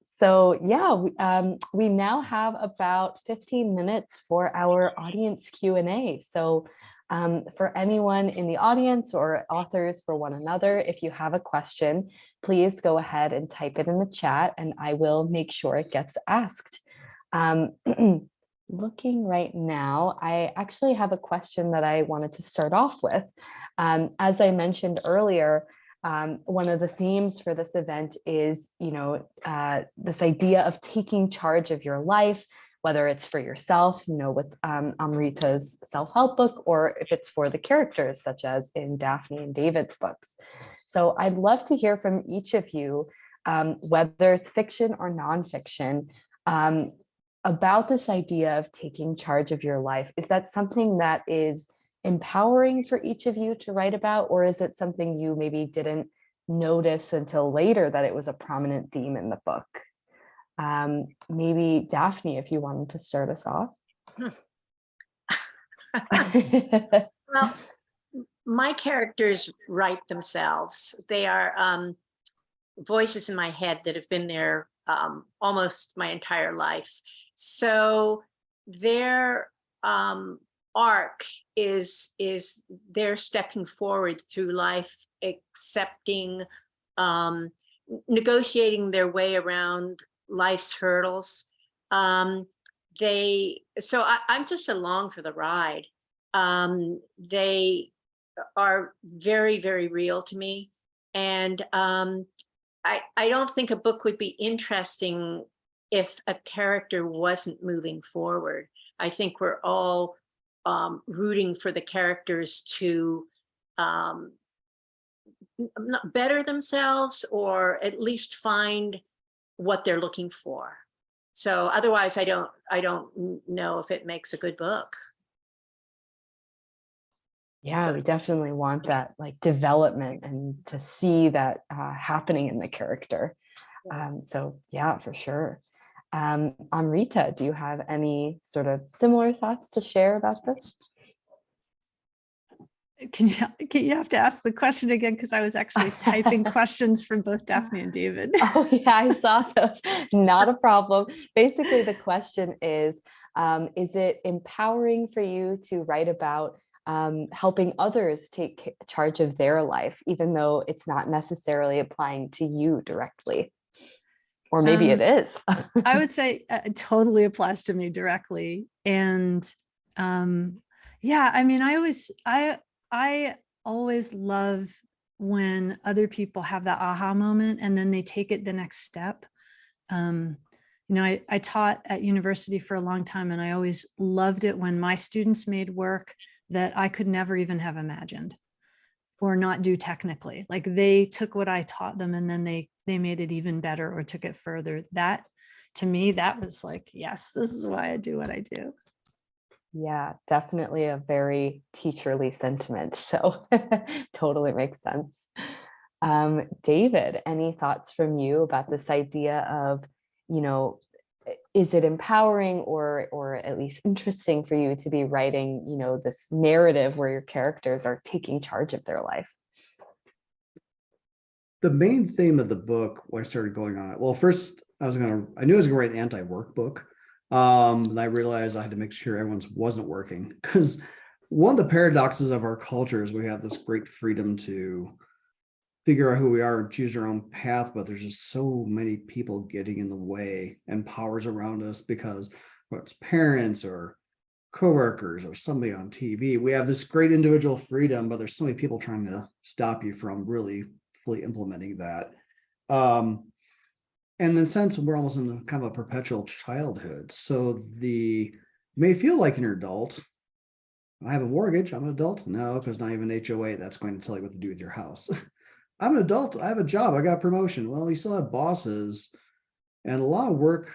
So yeah, we now have about 15 minutes for our audience Q&A. So for anyone in the audience or authors for one another, if you have a question, please go ahead and type it in the chat and I will make sure it gets asked. Looking right now, I actually have a question that I wanted to start off with. As I mentioned earlier, one of the themes for this event is, you know, this idea of taking charge of your life, whether it's for yourself, you know, with Amrita's self-help book, or if it's for the characters, such as in Daphne and David's books. So I'd love to hear from each of you, whether it's fiction or nonfiction, about this idea of taking charge of your life. Is that something that is empowering for each of you to write about, or is it something you maybe didn't notice until later that it was a prominent theme in the book? Maybe Daphne, if you wanted to start us off.
Well, my characters write themselves. They are voices in my head that have been there almost my entire life. So their arc is they're stepping forward through life, accepting, negotiating their way around life's hurdles. I'm just along for the ride. They are very, very real to me. And I don't think a book would be interesting if a character wasn't moving forward. I think we're all rooting for the characters to not better themselves, or at least find what they're looking for. So otherwise, I don't know if it makes a good book.
Yeah,
So
we definitely want that like development and to see that happening in the character. So yeah, for sure. Amrita, do you have any sort of similar thoughts to share about this?
Can you have to ask the question again? Because I was actually typing questions for both Daphne and David.
Oh yeah, I saw those. Not a problem. Basically, the question is it empowering for you to write about helping others take charge of their life, even though it's not necessarily applying to you directly? Or maybe it is.
I would say it totally applies to me directly. And yeah, I mean, I always love when other people have that aha moment and then they take it the next step. You know, I taught at university for a long time, and I always loved it when my students made work that I could never even have imagined or not do technically. Like they took what I taught them and then they made it even better or took it further. That, to me, that was like, yes, this is why I do what I do.
Yeah, definitely a very teacherly sentiment. So totally makes sense. David, any thoughts from you about this idea of, you know, is it empowering or at least interesting for you to be writing, you know, this narrative where your characters are taking charge of their life?
The main theme of the book, when I started going on it, well, first I knew I was gonna write an anti-work book. And I realized I had to make sure everyone's wasn't working, because one of the paradoxes of our culture is we have this great freedom to figure out who we are and choose our own path, but there's just so many people getting in the way and powers around us, because whether it's parents or coworkers or somebody on TV, we have this great individual freedom, but there's so many people trying to stop you from really fully implementing that. And then since we're almost in kind of a perpetual childhood, so you may feel like an adult. I have a mortgage, I'm an adult. No, because not even HOA that's going to tell you what to do with your house. I'm an adult, I have a job, I got a promotion. Well, you still have bosses, and a lot of work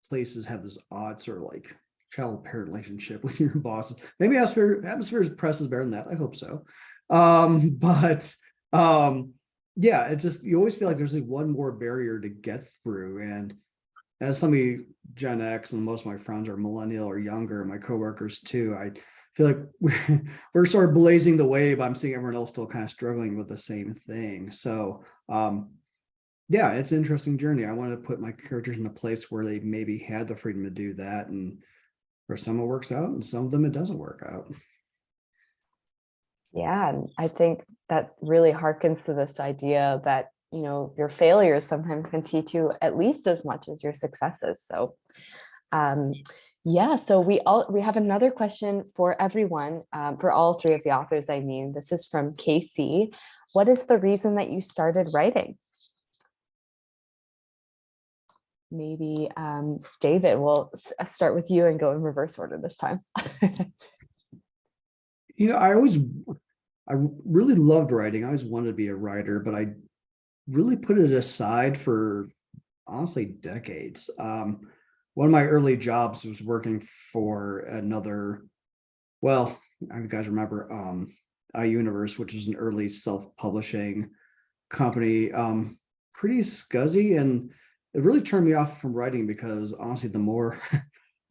places have this odd sort of like child-parent relationship with your bosses. Maybe atmosphere press is better than that. I hope so. But yeah, it's just, you always feel like there's like one more barrier to get through. And as somebody Gen X, and most of my friends are millennial or younger, my coworkers too, I feel like we're sort of blazing the way, but I'm seeing everyone else still kind of struggling with the same thing. So yeah, it's an interesting journey. I wanted to put my characters in a place where they maybe had the freedom to do that, and for some it works out and some of them it doesn't work out.
Yeah, and I think that really harkens to this idea that, you know, your failures sometimes can teach you at least as much as your successes. So yeah, so we have another question for everyone, for all three of the authors. I mean, this is from KC. What is the reason that you started writing? Maybe David, we'll start with you and go in reverse order this time.
You know, I really loved writing. I always wanted to be a writer, but I really put it aside for honestly decades. One of my early jobs was working for another, well, you guys remember iUniverse, which is an early self-publishing company, pretty scuzzy, and it really turned me off from writing, because honestly, the more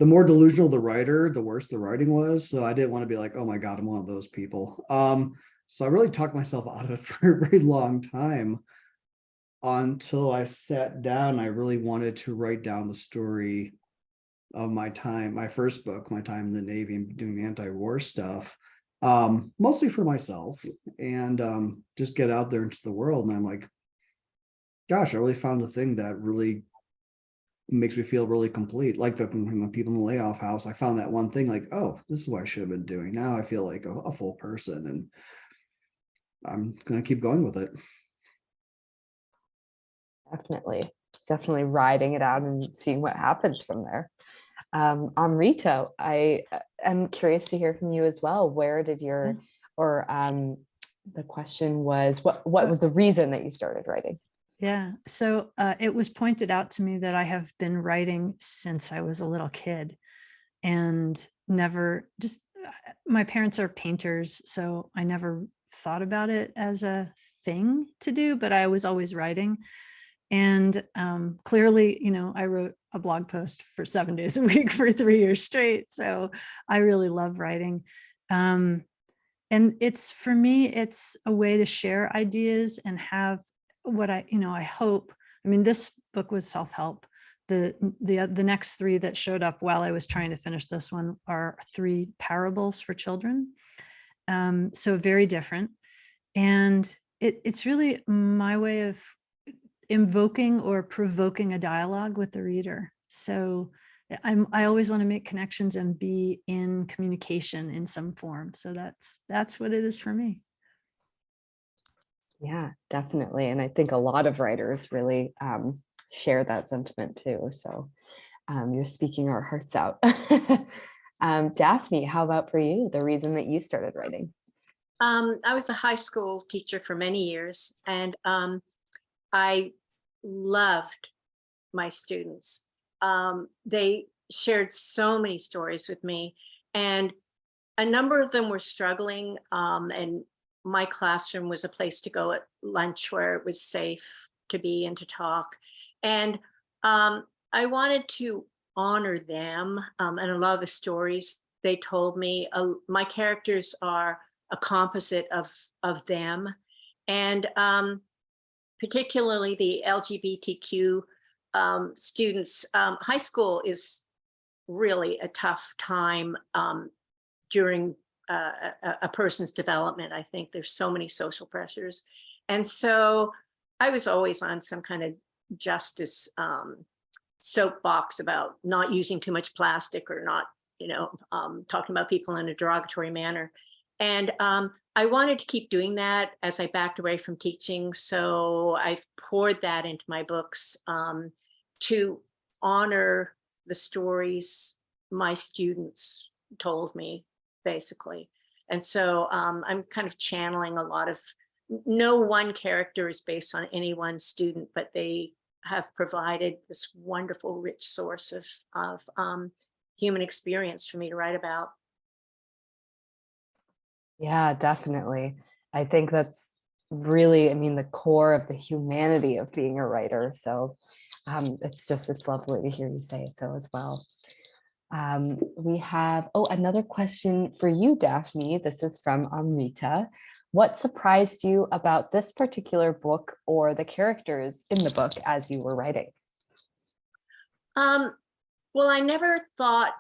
the more delusional the writer, the worse the writing was. So I didn't want to be like, oh my God, I'm one of those people. So I really talked myself out of it for a very long time. until I sat down, I really wanted to write down the story of my time, my first book, my time in the Navy and doing the anti-war stuff, mostly for myself, and just get out there into the world. And I'm like, gosh, I really found a thing that really makes me feel really complete. Like the people in the layoff house, I found that one thing, like, oh, this is what I should have been doing. Now I feel like a full person, and I'm gonna keep going with it.
Definitely riding it out and seeing what happens from there. Amrita, I am curious to hear from you as well. Where did your, or the question was, what was the reason that you started writing?
Yeah, so it was pointed out to me that I have been writing since I was a little kid, and never just, my parents are painters, so I never thought about it as a thing to do, but I was always writing. And clearly, I wrote a blog post for 7 days a week for 3 years straight. So I really love writing. And for me, it's a way to share ideas and have what I hope. I mean, this book was self-help. The next 3 that showed up while I was trying to finish this one are 3 parables for children. So very different. And it's really my way of invoking or provoking a dialogue with the reader. So I always want to make connections and be in communication in some form. So that's what it is for me.
Yeah, definitely. And I think a lot of writers really share that sentiment too. So you're speaking our hearts out. Daphne, how about for you, the reason that you started writing?
I was a high school teacher for many years, and I loved my students. They shared so many stories with me, and a number of them were struggling, and my classroom was a place to go at lunch where it was safe to be and to talk. And I wanted to honor them, and a lot of the stories they told me, my characters are a composite of them. And particularly the LGBTQ students. High school is really a tough time during a person's development. I think there's so many social pressures. And so I was always on some kind of justice soapbox about not using too much plastic, or not, talking about people in a derogatory manner. And I wanted to keep doing that as I backed away from teaching. So I've poured that into my books to honor the stories my students told me, basically. And so I'm kind of channeling a lot of, no one character is based on any one student, but they have provided this wonderful, rich source of human experience for me to write about.
Yeah, definitely. I think that's really, the core of the humanity of being a writer. So it's lovely to hear you say it so as well. We have, another question for you, Daphne. This is from Amrita. What surprised you about this particular book or the characters in the book as you were writing?
Well, I never thought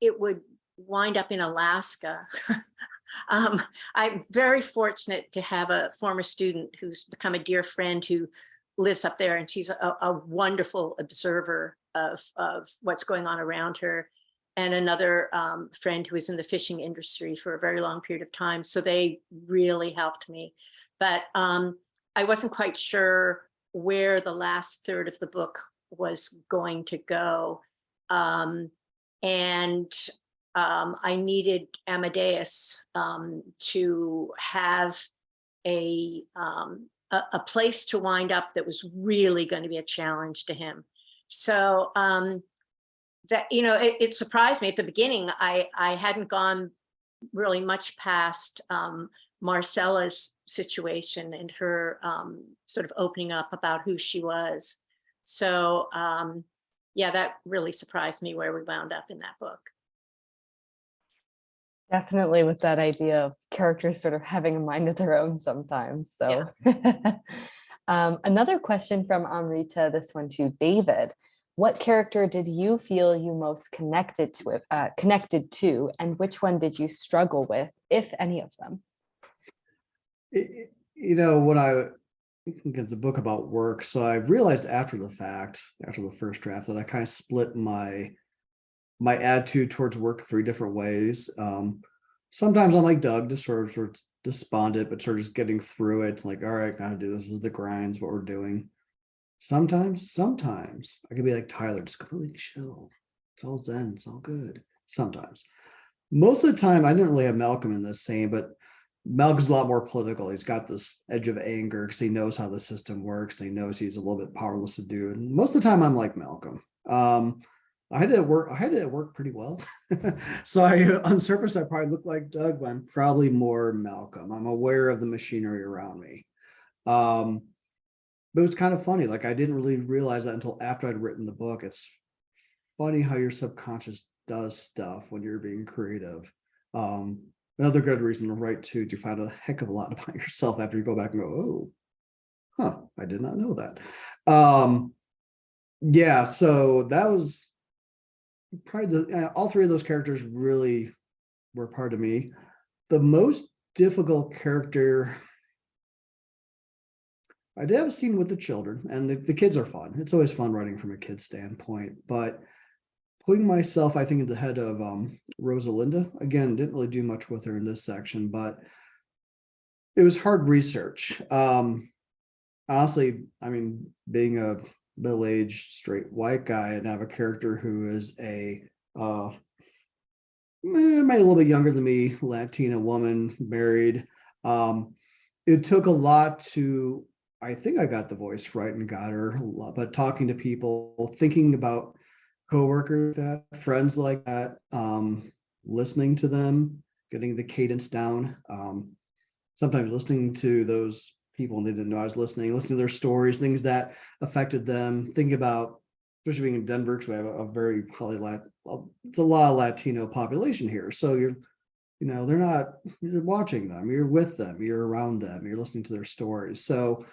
it would wind up in Alaska. I'm very fortunate to have a former student who's become a dear friend who lives up there, and she's a wonderful observer of what's going on around her, and another friend who was in the fishing industry for a very long period of time. So they really helped me. But I wasn't quite sure where the last third of the book was going to go. I needed Amadeus to have a place to wind up that was really going to be a challenge to him. So that, it surprised me at the beginning. I hadn't gone really much past Marcella's situation and her sort of opening up about who she was. So yeah, that really surprised me where we wound up in that book.
Definitely, with that idea of characters sort of having a mind of their own sometimes. So, yeah. Another question from Amrita, this one to David. What character did you feel you most connected to, and which one did you struggle with, if any of them?
When I think it's a book about work, so I realized after the fact, after the first draft, that I kind of split my attitude towards work 3 different ways. Sometimes I'm like Doug, just sort of despondent, but sort of just getting through it. Like, all right, gotta do this. This is the grinds, what we're doing. Sometimes I could be like Tyler, just completely chill. It's all zen, it's all good. Sometimes. Most of the time, I didn't really have Malcolm in this same, but Malcolm's a lot more political. He's got this edge of anger because he knows how the system works. And he knows he's a little bit powerless to do. And most of the time, I'm like Malcolm. I had it work pretty well. So on surface, I probably look like Doug, but I'm probably more Malcolm. I'm aware of the machinery around me. But it was kind of funny. Like, I didn't really realize that until after I'd written the book. It's funny how your subconscious does stuff when you're being creative. Another good reason to write too, to find a heck of a lot about yourself after you go back and go, oh, I did not know that. Yeah, so that was probably all 3 of those characters really were part of me. The most difficult character, I did have a scene with the children, and the kids are fun. It's always fun writing from a kid's standpoint, but putting myself, I think, in the head of Rosalinda, again, didn't really do much with her in this section, but it was hard research. Honestly, I mean, being a middle-aged straight white guy and have a character who is maybe a little bit younger than me, Latina woman, married. It took a lot to, I think I got the voice right and got her, but talking to people, thinking about coworkers, that friends like that, listening to them, getting the cadence down. Sometimes listening to those people and they didn't know I was listening to their stories, things that affected them. Thinking about, especially being in Denver, because we have a very it's a lot of Latino population here. So you're watching them, you're with them, you're around them, you're listening to their stories. So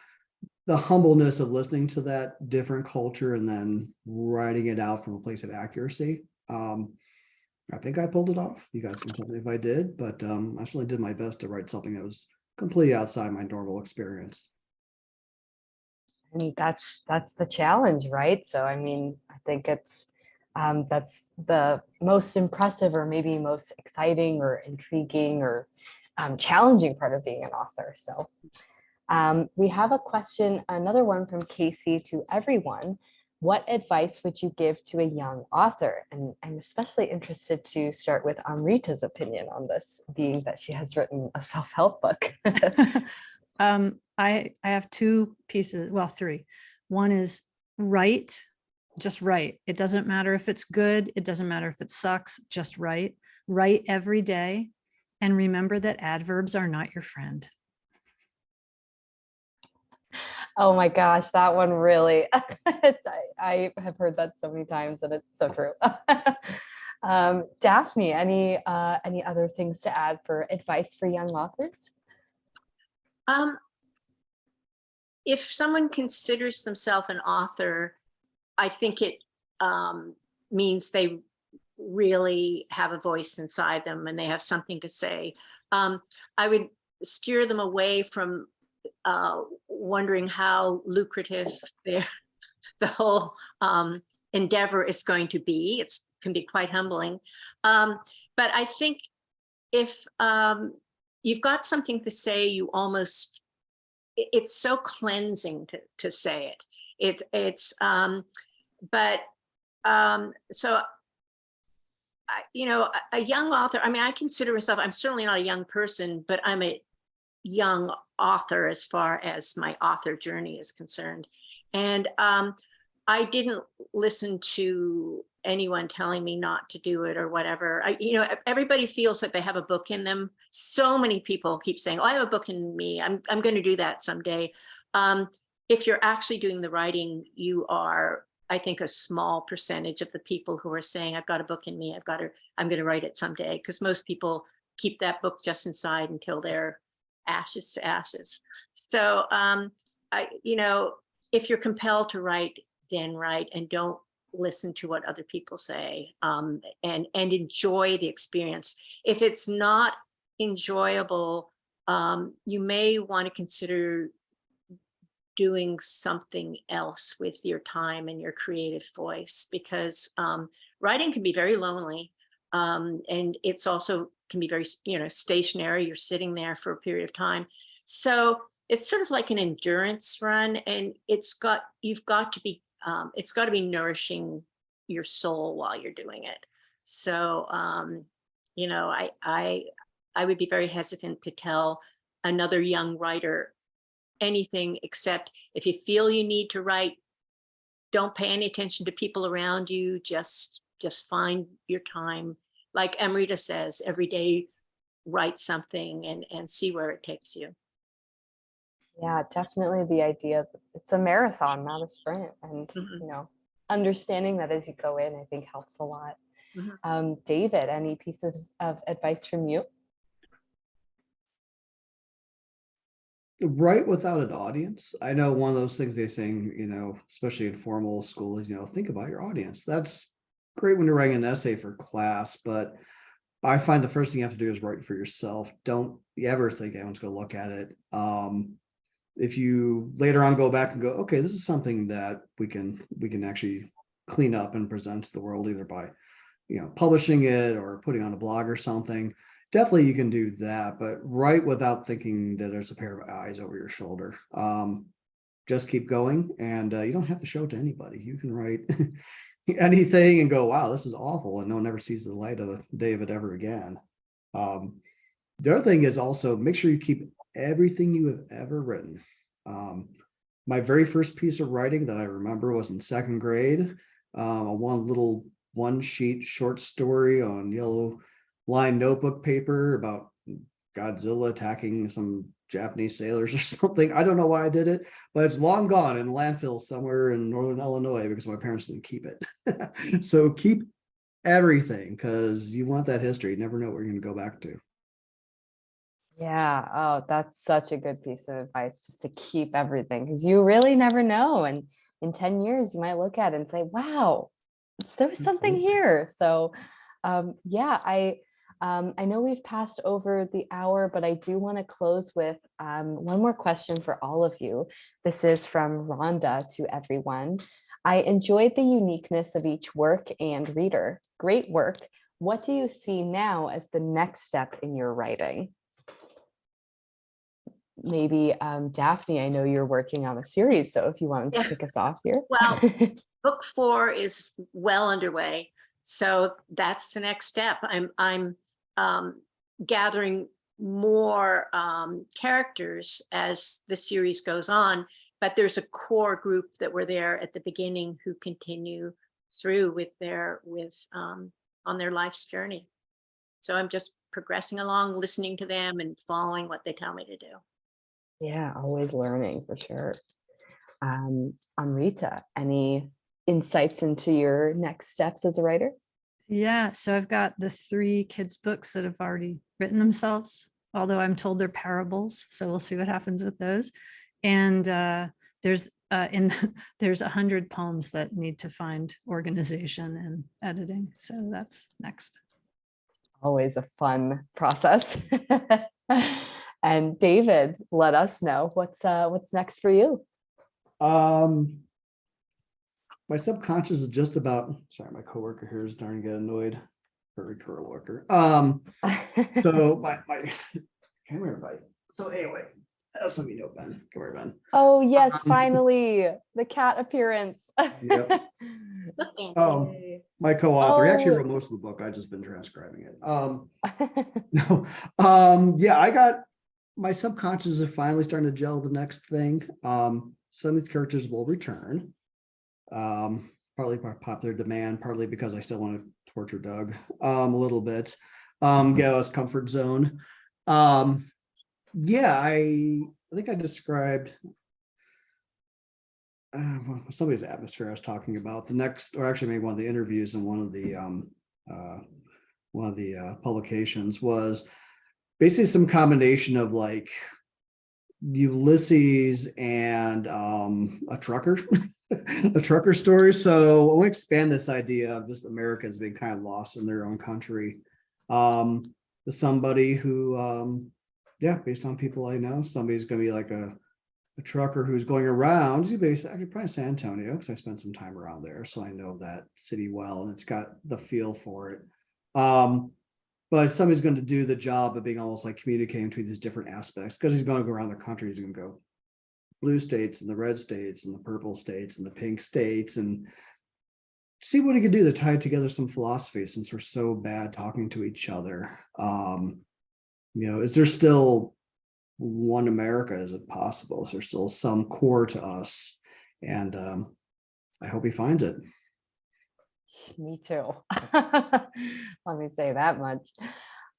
the humbleness of listening to that different culture and then writing it out from a place of accuracy. I think I pulled it off. You guys can tell me if I did, but I certainly did my best to write something that was completely outside my normal experience.
And that's the challenge, right? So I mean, I think it's that's the most impressive, or maybe most exciting or intriguing or challenging part of being an author. So we have a question, another one from Casey, to everyone. What advice would you give to a young author? And I'm especially interested to start with Amrita's opinion on this, being that she has written a self-help book.
I have 2 pieces, well, 3. One is write, just write. It doesn't matter if it's good. It doesn't matter if it sucks, just write. Write every day. And remember that adverbs are not your friend.
Oh my gosh, that one really, I have heard that so many times and it's so true. Daphne, any other things to add for advice for young authors?
If someone considers themselves an author, I think it means they really have a voice inside them and they have something to say. I would steer them away from wondering how lucrative the whole endeavor is going to be. It can be quite humbling. But I think if you've got something to say, it's so cleansing to say it. So a young author, I mean, I consider myself, I'm certainly not a young person, but I'm a young author as far as my author journey is concerned. And I didn't listen to anyone telling me not to do it or whatever. Everybody feels that they have a book in them. So many people keep saying, oh, I have a book in me. I'm going to do that someday. If you're actually doing the writing, you are, I think, a small percentage of the people who are saying, I've got a book in me. I'm going to write it someday. Because most people keep that book just inside until they're ashes to ashes. So if you're compelled to write, then write, and don't listen to what other people say, and enjoy the experience. If it's not enjoyable, you may want to consider doing something else with your time and your creative voice, because writing can be very lonely, and it's also can be very stationary. You're sitting there for a period of time, so it's sort of like an endurance run, and it's got to be nourishing your soul while you're doing it. So I would be very hesitant to tell another young writer anything, except if you feel you need to write, don't pay any attention to people around you. Just find your time. Like Amrita says, every day write something and see where it takes you.
Yeah, definitely the idea that it's a marathon, not a sprint. And, understanding that as you go in, I think helps a lot. David, any pieces of advice from you?
Write without an audience. I know one of those things they sing, especially in formal school is, think about your audience. That's great when you're writing an essay for class, but I find the first thing you have to do is write for yourself. Don't ever think anyone's going to look at it. If you later on go back and go, okay, this is something that we can actually clean up and present to the world, either by, publishing it or putting on a blog or something. Definitely you can do that, but write without thinking that there's a pair of eyes over your shoulder. Just keep going, and you don't have to show it to anybody. You can write anything and go, wow, this is awful, and no one ever sees the light of a day of it ever again. The other thing is also make sure you keep everything you have ever written. My very first piece of writing that I remember was in second grade. One sheet short story on yellow line notebook paper about Godzilla attacking some Japanese sailors or something. I don't know why I did it, but it's long gone in landfill somewhere in northern Illinois because my parents didn't keep it. So keep everything, because you want that history. You never know what you're going to go back to.
Yeah. Oh, that's such a good piece of advice, just to keep everything, because you really never know. And in 10 years, you might look at it and say, wow, there was something here. So I know we've passed over the hour, but I do want to close with one more question for all of you. This is from Rhonda to everyone. I enjoyed the uniqueness of each work and reader. Great work. What do you see now as the next step in your writing? Maybe Daphne, I know you're working on a series, so if you wanted to kick us off here.
Well, book 4 is well underway, so that's the next step. I'm gathering more characters as the series goes on, but there's a core group that were there at the beginning who continue through on their life's journey. So I'm just progressing along, listening to them and following what they tell me to do.
Yeah, always learning for sure. Amrita, any insights into your next steps as a writer?
Yeah, so I've got the 3 kids' books that have already written themselves, although I'm told they're parables. So we'll see what happens with those. And there's 100 poems that need to find organization and editing. So that's next.
Always a fun process. And David, let us know what's next for you.
My subconscious is just about, sorry, my coworker here is starting to get annoyed. Very coworker. So my come here, buddy. So anyway, that's let me know, Ben. Come here, Ben.
Oh yes, finally, the cat appearance.
Yep. My co-author, he actually wrote most of the book. I've just been transcribing it. No. Yeah, I got my subconscious is finally starting to gel the next thing. Some of these characters will return. Partly by popular demand, partly because I still want to torture Doug a little bit, get us comfort zone. Yeah, I think I described somebody's atmosphere I was talking about. The next, or actually maybe one of the interviews in one of the publications was basically some combination of like Ulysses and a trucker, a trucker story. So I want to expand this idea of just Americans being kind of lost in their own country. To somebody who, yeah, based on people I know, somebody's going to be like a trucker who's going around. He's based actually probably San Antonio because I spent some time around there, so I know that city well, and it's got the feel for it. But somebody's going to do the job of being almost like communicating between these different aspects, because he's going to go around the country. He's going to go blue states and the red states and the purple states and the pink states, and see what he could do to tie together some philosophy, since we're so bad talking to each other. Is there still one America? Is it possible? Is there still some core to us? And I hope he finds it.
Me too. Let me say that much.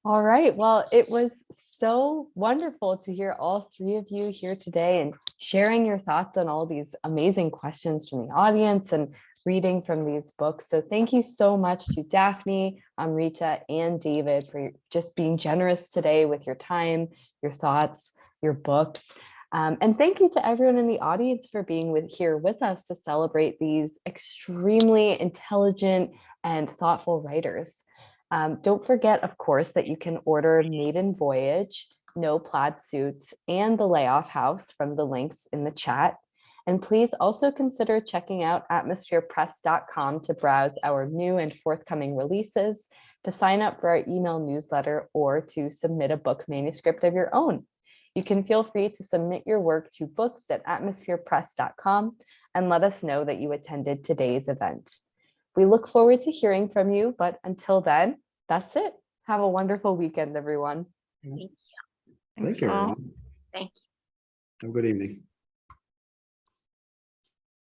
All right. Well, it was so wonderful to hear all three of you here today and sharing your thoughts on all these amazing questions from the audience and reading from these books. So thank you so much to Daphne, Amrita, and David for just being generous today with your time, your thoughts, your books. And thank you to everyone in the audience for being here with us to celebrate these extremely intelligent and thoughtful writers. Don't forget, of course, that you can order Maiden, Voyage, No Plaid Suits, and The Layoff House from the links in the chat. And please also consider checking out atmospherepress.com to browse our new and forthcoming releases, to sign up for our email newsletter, or to submit a book manuscript of your own. You can feel free to submit your work to books@atmospherepress.com and let us know that you attended today's event. We look forward to hearing from you, but until then, that's it. Have a wonderful weekend, everyone.
Thank you.
Thanks
Thank you,
all.
everyone.
Thank you.
Have a good evening.